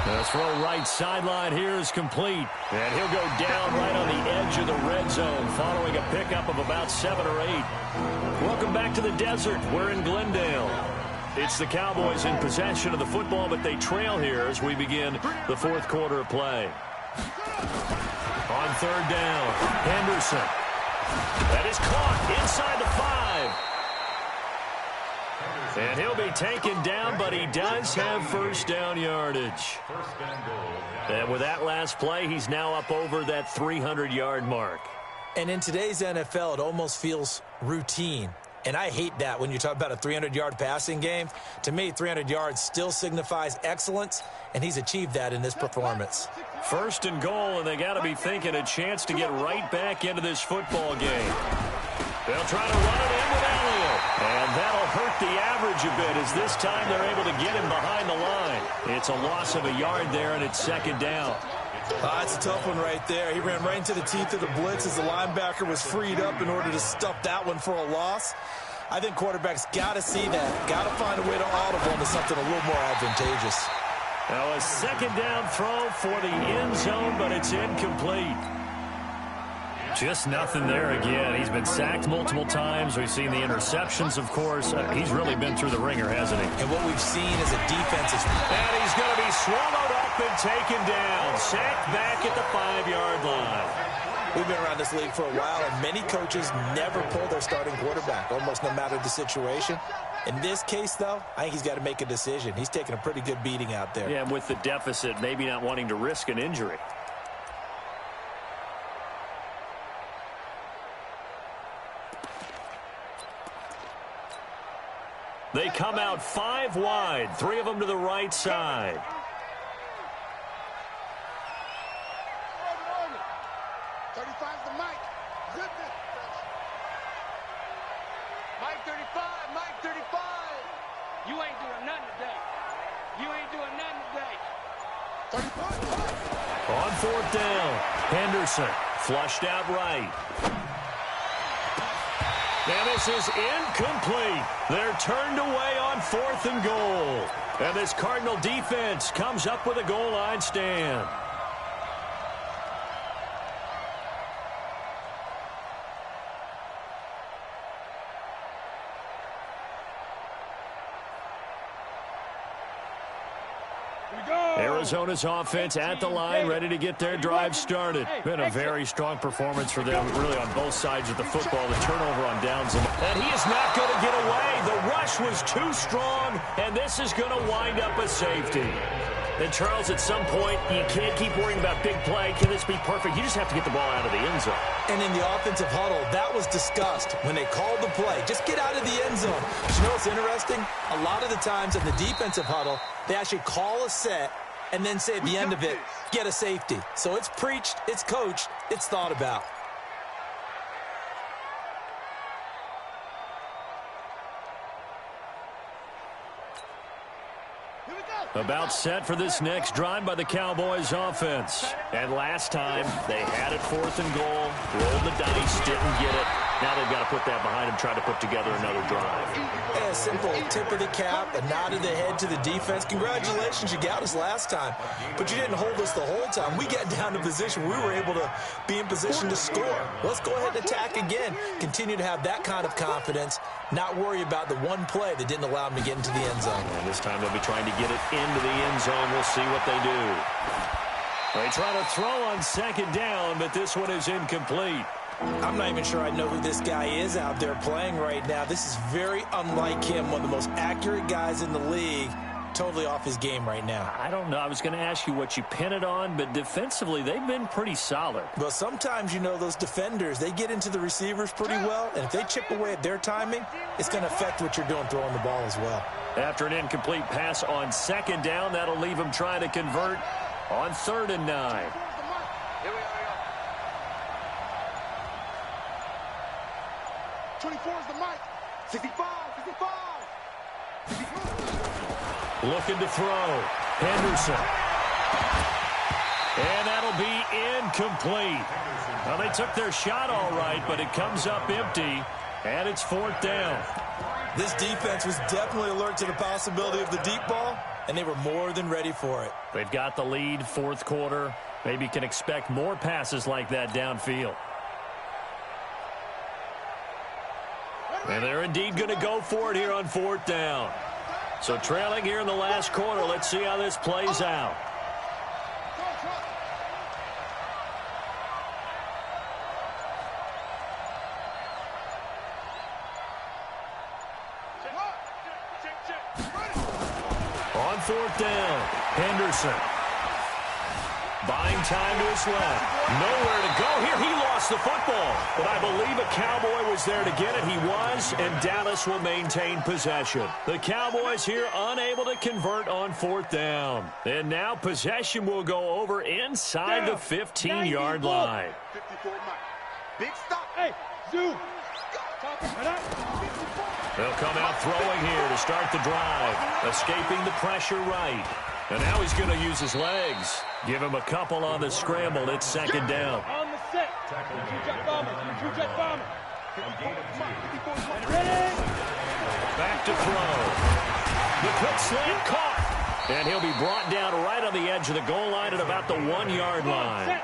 The throw right sideline here is complete, and he'll go down right on the edge of the red zone following a pickup of about 7 or 8. Welcome back to the desert. We're in Glendale. It's the Cowboys in possession of the football, but they trail here as we begin the 4th quarter of play. On 3rd down, Henderson. That is caught inside the 5. And he'll be taken down, but he does have 1st down yardage. And with that last play, he's now up over that 300-yard mark. And in today's NFL, it almost feels routine. And I hate that when you talk about a 300-yard passing game. To me, 300 yards still signifies excellence, and he's achieved that in this performance. 1st and goal, and they got to be thinking a chance to get right back into this football game. They'll try to run it in with Elliott, and that'll hurt the average a bit as this time they're able to get him behind the line. It's a loss of a yard there, and it's 2nd down. That's a tough one right there. He ran right into the teeth of the blitz as the linebacker was freed up in order to stuff that one for a loss. I think quarterbacks got to see that. Got to find a way to audible into something a little more advantageous. Now a 2nd down throw for the end zone, but it's incomplete. Just nothing there again. He's been sacked multiple times. We've seen the interceptions, of course. He's really been through the ringer, hasn't he? And what we've seen is a defense is... And he's going to be swallowed up and taken down. Sacked back at the 5-yard line. We've been around this league for a while, and many coaches never pull their starting quarterback, almost no matter the situation. In this case, though, I think he's got to make a decision. He's taking a pretty good beating out there. Yeah, and with the deficit, maybe not wanting to risk an injury. They come out 5 wide, 3 of them to the right side. Mike 35, Mike 35. You ain't doing nothing today. You ain't doing nothing today. 35. On 4th down, Henderson flushed out right. And this is incomplete. They're turned away on 4th and goal. And this Cardinal defense comes up with a goal line stand. Arizona's offense at the line, ready to get their drive started. Been a very strong performance for them, really on both sides of the football. The turnover on downs. And he is not going to get away. The rush was too strong, and this is going to wind up a safety. And, Charles, at some point, you can't keep worrying about big play. Can this be perfect? You just have to get the ball out of the end zone. And in the offensive huddle, that was discussed when they called the play. Just get out of the end zone. But you know what's interesting? A lot of the times in the defensive huddle, they actually call a set and then say at the end of it, get a safety. So it's preached, it's coached, it's thought about. About set for this next drive by the Cowboys offense. And last time, they had it 4th and goal, rolled the dice, didn't get it. Now they've got to put that behind them, try to put together another drive. Yeah, a simple tip of the cap, a nod of the head to the defense. Congratulations, you got us last time. But you didn't hold us the whole time. We got down to position. We were able to be in position to score. Let's go ahead and attack again. Continue to have that kind of confidence, not worry about the one play that didn't allow them to get into the end zone. And this time they'll be trying to get it into the end zone. We'll see what they do. They try to throw on 2nd down, but this one is incomplete. I'm not even sure I know who this guy is out there playing right now. This is very unlike him, one of the most accurate guys in the league. totally off his game right now? I don't know. I was going to ask you what you pin it on, but defensively, they've been pretty solid. Well, sometimes, you know, those defenders, they get into the receivers pretty well, and if they chip away at their timing, it's going to affect what you're doing throwing the ball as well. After an incomplete pass on second down, that'll leave him trying to convert on 3rd and 9. 24 is the mic. 65, 65. Looking to throw. Henderson. And that'll be incomplete. Well, they took their shot all right, but it comes up empty, and it's 4th down. This defense was definitely alert to the possibility of the deep ball, and they were more than ready for it. They've got the lead, 4th quarter. Maybe you can expect more passes like that downfield. And they're indeed going to go for it here on 4th down. So trailing here in the last quarter. Let's see how this plays out. On 4th down, Henderson. Buying time to his left. Nowhere to go here. He lost the football. But I believe a Cowboy was there to get it. He was, and Dallas will maintain possession. The Cowboys here unable to convert on 4th down. And now possession will go over inside the 15-yard line. 54 Mike. Big stop. Hey, zoom. They'll come out throwing here to start the drive. Escaping the pressure right. And now he's going to use his legs. Give him a couple on the scramble. It's 2nd down. On the set. Two-jet bomber. Two-jet bomber. Back to throw. The quick slant caught. And he'll be brought down right on the edge of the goal line at about the 1-yard line.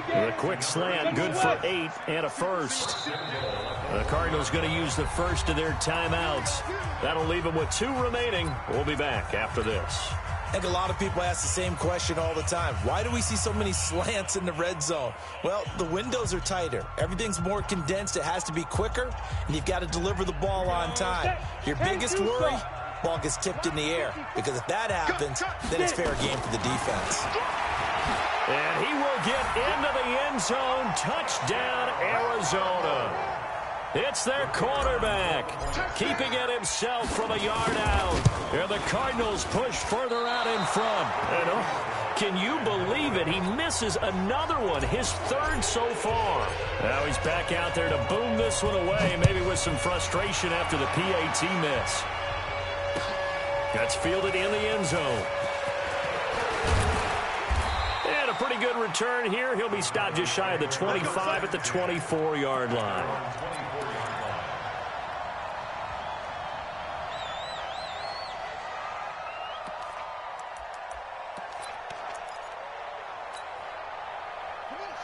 The quick slant, good for 8 and a first. The Cardinals going to use the first of their timeouts. That'll leave them with 2 remaining. We'll be back after this. I think a lot of people ask the same question all the time. Why do we see so many slants in the red zone? Well, the windows are tighter. Everything's more condensed. It has to be quicker, and you've got to deliver the ball on time. Your biggest worry, ball gets tipped in the air, because if that happens, then it's fair game for the defense. And he will get into the end zone. Touchdown, Arizona. It's their quarterback, keeping it himself from a yard out. And the Cardinals push further out in front. And can you believe it? He misses another one, his 3rd so far. Now he's back out there to boom this one away, maybe with some frustration after the PAT miss. That's fielded in the end zone. And a pretty good return here. He'll be stopped just shy of the 25 at the 24-yard line.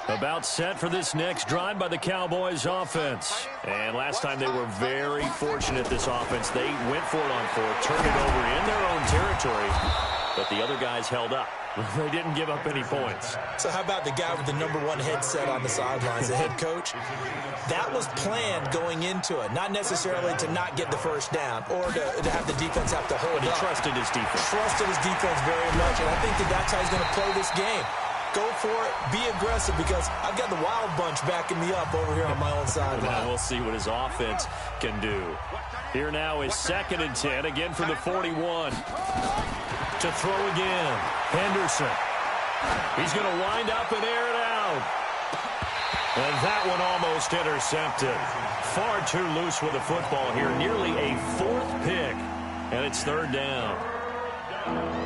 About set for this next drive by the Cowboys offense. And last time they were very fortunate, this offense. They went for it on 4th, turned it over in their own territory, but the other guys held up. They didn't give up any points. So how about the guy with the #1 headset on the sidelines, the head coach? That was planned going into it, not necessarily to not get the first down or to have the defense have to hold But he up. trusted his defense. Trusted his defense very much, and I think that's how he's going to play this game. Go for it. Be aggressive, because I've got the wild bunch backing me up over here on my own sideline. Now we'll see what his offense can do. Here now is 2nd and 10, again from the 41. To throw again. Henderson. He's going to wind up and air it out. And that one almost intercepted. Far too loose with the football here. Nearly a 4th pick. And it's 3rd down.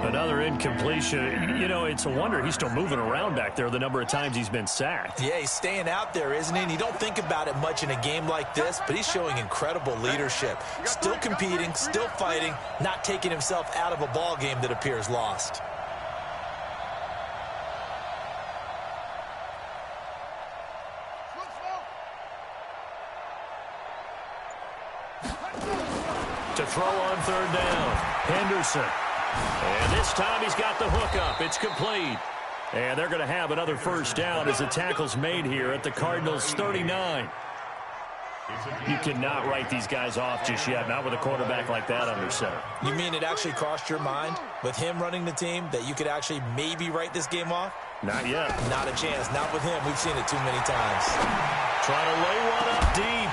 Another incompletion. You know, it's a wonder he's still moving around back there the number of times he's been sacked. Yeah, he's staying out there, isn't he? And you don't think about it much in a game like this, but he's showing incredible leadership. Still competing, still fighting, not taking himself out of a ball game that appears lost. To throw on 3rd down. Henderson. And this time he's got the hook up. It's complete. And they're going to have another first down as the tackle's made here at the Cardinals' 39. You cannot write these guys off just yet, not with a quarterback like that under center. You mean it actually crossed your mind with him running the team that you could actually maybe write this game off? Not yet. Not a chance. Not with him. We've seen it too many times. Trying to lay one up deep.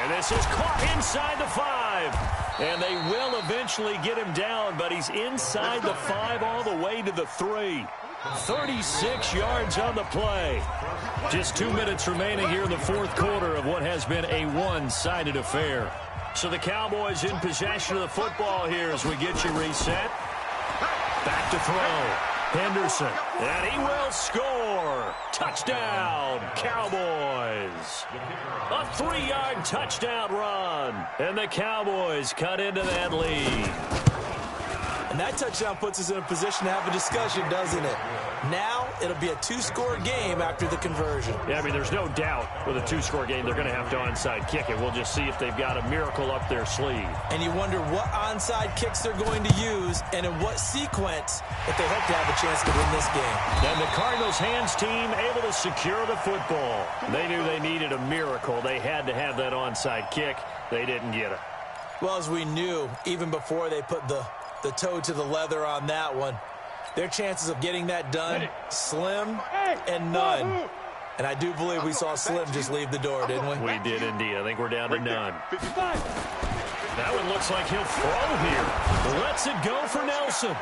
And this is caught inside the 5. And they will eventually get him down, but he's inside the 5 all the way to the 3. 36 yards on the play. Just 2 minutes remaining here in the fourth quarter of what has been a one-sided affair. So the Cowboys in possession of the football here as we get you reset. Back to throw. Henderson, and he will score. Touchdown, Cowboys. A 3-yard touchdown run, and the Cowboys cut into that lead. And that touchdown puts us in a position to have a discussion, doesn't it? Now it'll be a 2-score game after the conversion. Yeah, I mean, there's no doubt with a 2-score game they're going to have to onside kick it. We'll just see if they've got a miracle up their sleeve. And you wonder what onside kicks they're going to use and in what sequence if they hope to have a chance to win this game. And the Cardinals hands team able to secure the football. They knew they needed a miracle. They had to have that onside kick. They didn't get it. Well, as we knew, even before they put the toe to the leather on that one, their chances of getting that done, slim and none. And I do believe we saw Slim just leave the door, didn't we? We did indeed. I think we're down to none. That one looks like he'll throw here. Lets it go for Nelson.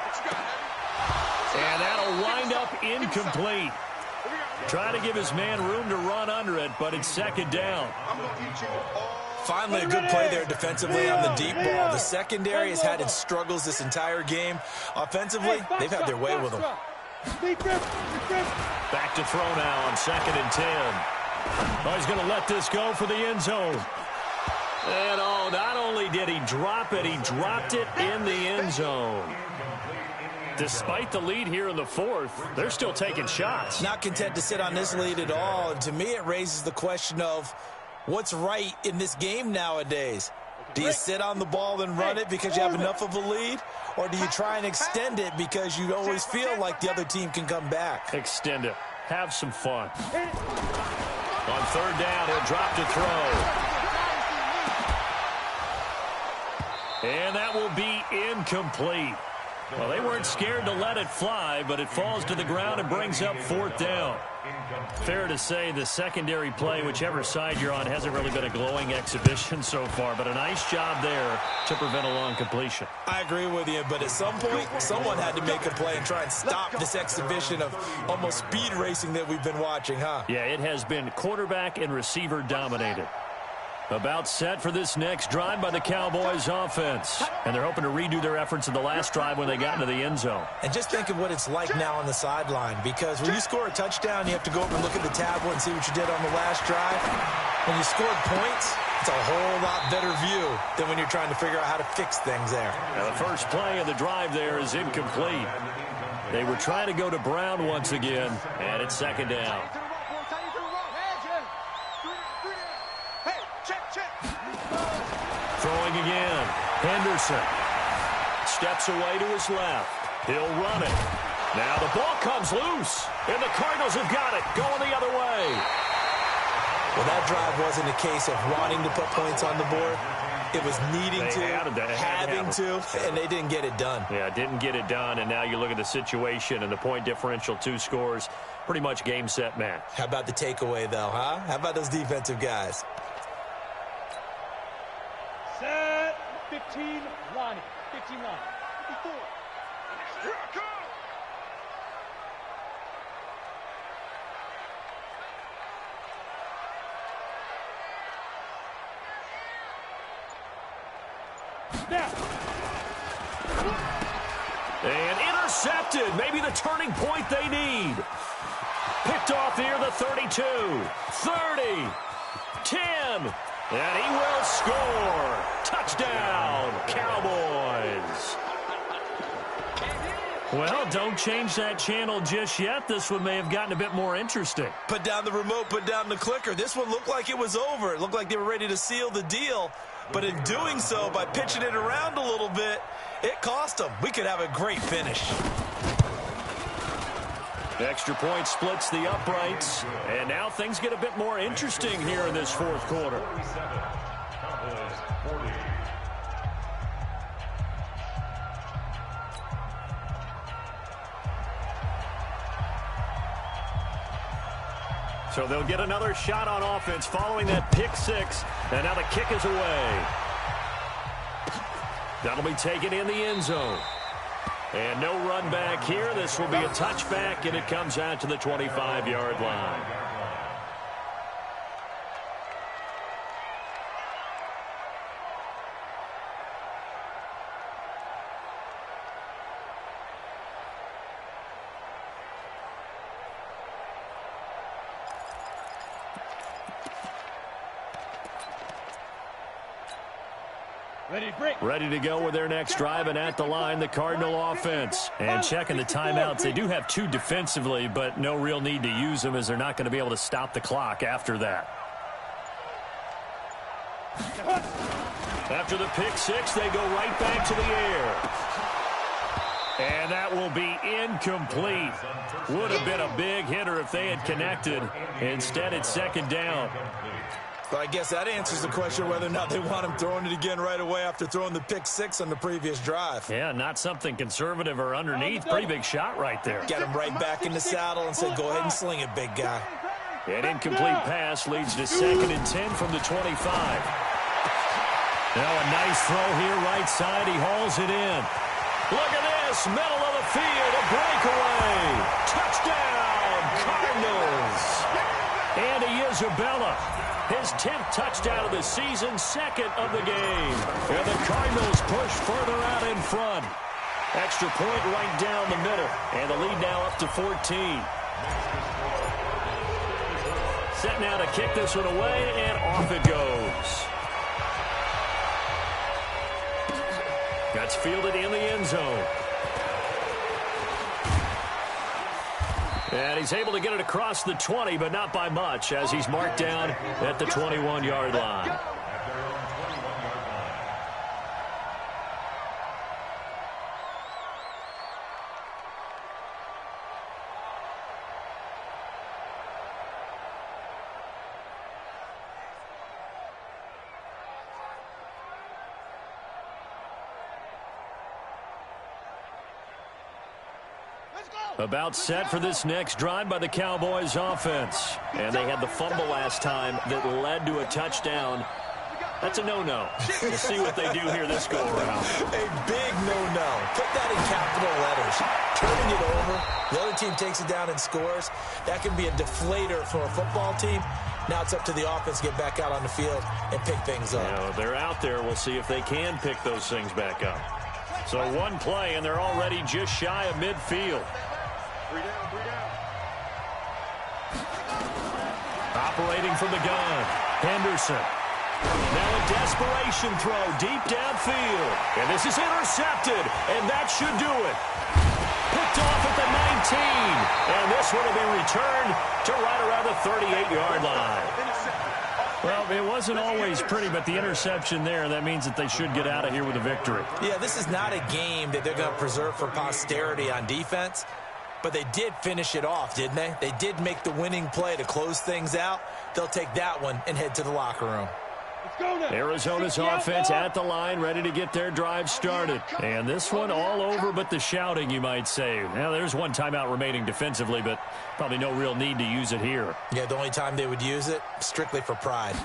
And that'll wind up incomplete. Trying to give his man room to run under it, but it's second down. Finally, a good play there defensively on the deep ball. The secondary has had its struggles this entire game. Offensively, they've had their way with them. Back to throw now on 2nd and 10. Oh, he's going to let this go for the end zone. And oh, not only did he drop it, he dropped it in the end zone. Despite the lead here in the fourth, they're still taking shots. Not content to sit on this lead at all. And to me, it raises the question of what's right in this game nowadays. Do you sit on the ball and run it because you have enough of a lead? Or do you try and extend it because you always feel like the other team can come back? Extend it. Have some fun. On 3rd down, he'll drop to throw. And that will be incomplete. Well, they weren't scared to let it fly, but it falls to the ground and brings up 4th down. Fair to say the secondary play, whichever side you're on, hasn't really been a glowing exhibition so far, but a nice job there to prevent a long completion. I agree with you, but at some point, someone had to make a play and try and stop this exhibition of almost speed racing that we've been watching, huh? Yeah, it has been quarterback and receiver dominated. About set for this next drive by the Cowboys offense. And they're hoping to redo their efforts in the last drive when they got into the end zone. And just think of what it's like now on the sideline, because when you score a touchdown, you have to go over and look at the tablet and see what you did on the last drive. When you scored points, it's a whole lot better view than when you're trying to figure out how to fix things there. Now the first play of the drive there is incomplete. They were trying to go to Brown once again, and it's 2nd down. Throwing again. Henderson steps away to his left. He'll run it. Now the ball comes loose, and the Cardinals have got it going the other way. Well, that drive wasn't a case of wanting to put points on the board. It was needing having to, and they didn't get it done. Yeah, didn't get it done, and now you look at the situation and the point differential, 2 scores, pretty much game, set, match. How about the takeaway, though, huh? How about those defensive guys? Set 15 line. 15 line. 54. Here I come. Now. And intercepted. Maybe the turning point they need. Picked off near the 32. 30. 10. And he will score. Touchdown, Cowboys. Well, don't change that channel just yet. This one may have gotten a bit more interesting. Put down the remote, put down the clicker. This one looked like it was over. It looked like they were ready to seal the deal. But in doing so, by pitching it around a little bit, it cost them. We could have a great finish. Extra point splits the uprights, and now things get a bit more interesting here in this fourth quarter. 47, Cowboys 40. So they'll get another shot on offense following that pick six, and now the kick is away. That'll be taken in the end zone. And no run back here. This will be a touchback, and it comes out to the 25-yard line. Ready to go with their next drive, and at the line, the Cardinal offense. And checking the timeouts, they do have two defensively, but no real need to use them as they're not going to be able to stop the clock after that. After the pick six, they go right back to the air. And that will be incomplete. Would have been a big hitter if they had connected. Instead, it's second down. Well, I guess that answers the question whether or not they want him throwing it again right away after throwing the pick six on the previous drive. Yeah, not something conservative or underneath. Pretty big shot right there. Got him right back in the saddle and said, go ahead and sling it, big guy. An incomplete pass leads to 2nd and 10 from the 25. Now a nice throw here, right side. He hauls it in. Look at this, middle of the field, a breakaway. Touchdown, Cardinals. Andy Isabella. His 10th touchdown of the season, 2nd of the game. And the Cardinals push further out in front. Extra point right down the middle. And the lead now up to 14. Set now to kick this one away, and off it goes. That's fielded in the end zone. And he's able to get it across the 20, but not by much, as he's marked down at the 21-yard line. About set for this next drive by the Cowboys offense. And they had the fumble last time that led to a touchdown. That's a no-no. We'll see what they do here this go-around. A big no-no. Put that in capital letters. Turning it over, the other team takes it down and scores. That can be a deflator for a football team. Now it's up to the offense to get back out on the field and pick things up. You know, they're out there. We'll see if they can pick those things back up. So one play, and they're already just shy of midfield. 3 down, 3 down. Operating from the gun, Henderson. Now a desperation throw deep downfield. And this is intercepted, and that should do it. Picked off at the 19. And this one will be returned to right around the 38-yard line. Well, it wasn't always pretty, but the interception there, that means that they should get out of here with a victory. Yeah, this is not a game that they're going to preserve for posterity on defense. But they did finish it off, didn't they? They did make the winning play to close things out. They'll take that one and head to the locker room. Arizona's offense at the line, ready to get their drive started. And this one all over but the shouting, you might say. Now, there's one timeout remaining defensively, but probably no real need to use it here. Yeah, the only time they would use it, strictly for pride.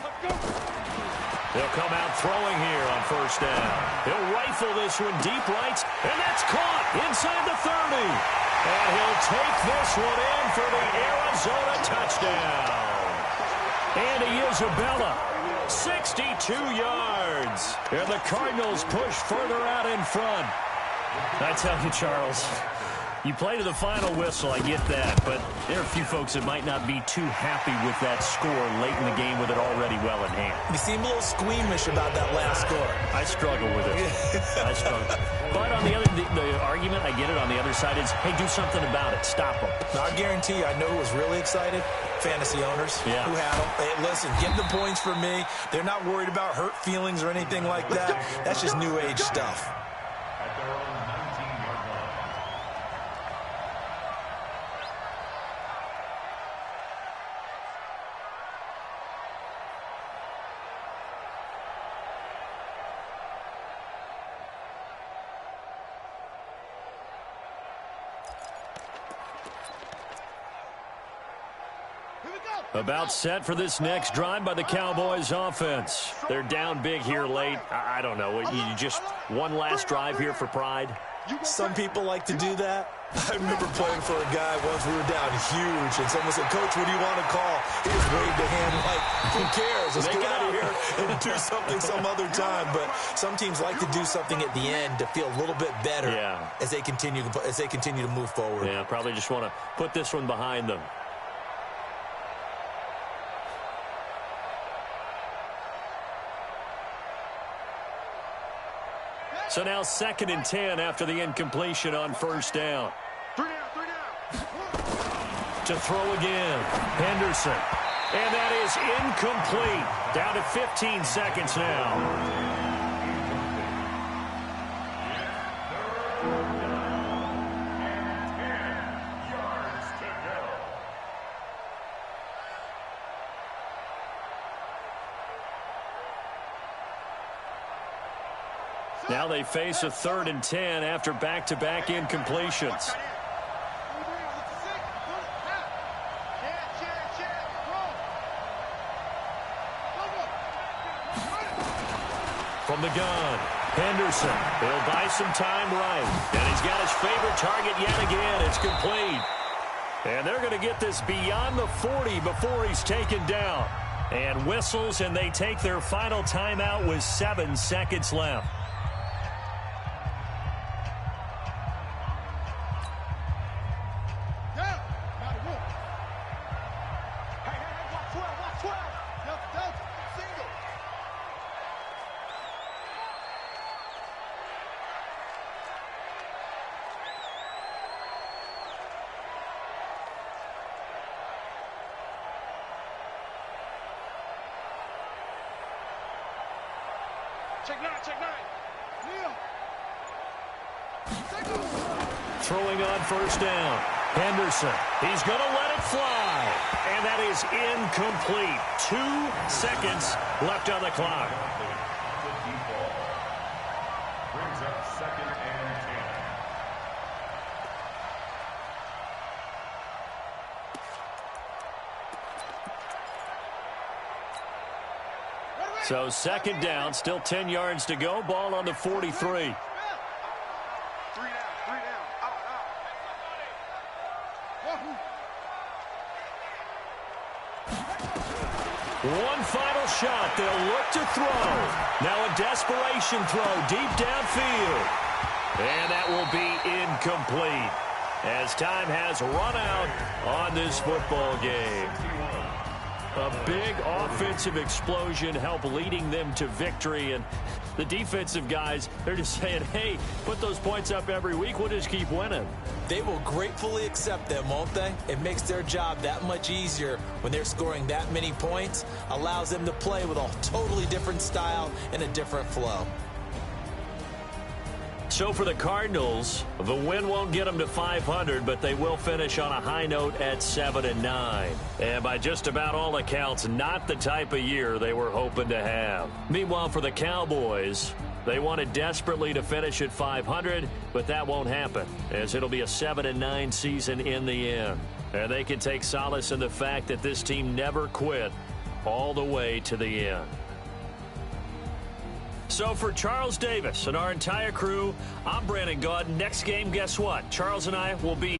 They'll come out throwing here on first down. He'll rifle this one deep right, and that's caught inside the 30. And he'll take this one in for the Arizona touchdown. Andy Isabella, 62 yards. And the Cardinals push further out in front. I tell you, Charles, you play to the final whistle, I get that, but there are a few folks that might not be too happy with that score late in the game with it already well in hand. You seem a little squeamish about that last score. I struggle with it. I struggle. But on the other, the argument, I get it, on the other side is, hey, do something about it. Stop them. Now, I guarantee you, I know who was really excited. Fantasy owners who had them. Hey, listen, get the points for me. They're not worried about hurt feelings or anything like that. That's just new age stuff. At their own 19-yard line. About set for this next drive by the Cowboys offense. They're down big here late. I don't know. You just one last drive here for pride? Some people like to do that. I remember playing for a guy once. We were down huge, and someone said, "Coach, what do you want to call?" He just waved a hand like, "Who cares? Let's get out of here and do something some other time." But some teams like to do something at the end to feel a little bit better as they continue to move forward. Yeah, probably just want to put this one behind them. So now 2nd and 10 after the incompletion on first down. 3 down. To throw again, Henderson. And that is incomplete. Down to 15 seconds now. Now they face a 3rd and 10 after back-to-back incompletions. From the gun, Henderson. He'll buy some time right. And he's got his favorite target yet again. It's complete. And they're going to get this beyond the 40 before he's taken down. And whistles, and they take their final timeout with 7 seconds left. Check nine. Throwing on first down. Henderson. He's going to let it fly. And that is incomplete. 2 seconds left on the clock. Brings up 2nd and 10. So 2nd down, still 10 yards to go. Ball on the 43. 3 down. One final shot. They'll look to throw. Now a desperation throw deep downfield. And that will be incomplete as time has run out on this football game. A big offensive explosion helped leading them to victory. And the defensive guys, they're just saying, hey, put those points up every week. We'll just keep winning. They will gratefully accept them, won't they? It makes their job that much easier when they're scoring that many points. Allows them to play with a totally different style and a different flow. So for the Cardinals, the win won't get them to 500, but they will finish on a high note at 7-9. And by just about all accounts, not the type of year they were hoping to have. Meanwhile, for the Cowboys, they wanted desperately to finish at 500, but that won't happen, as it'll be a 7-9 season in the end. And they can take solace in the fact that this team never quit all the way to the end. So for Charles Davis and our entire crew, I'm Brandon Gaudin. Next game, guess what? Charles and I will be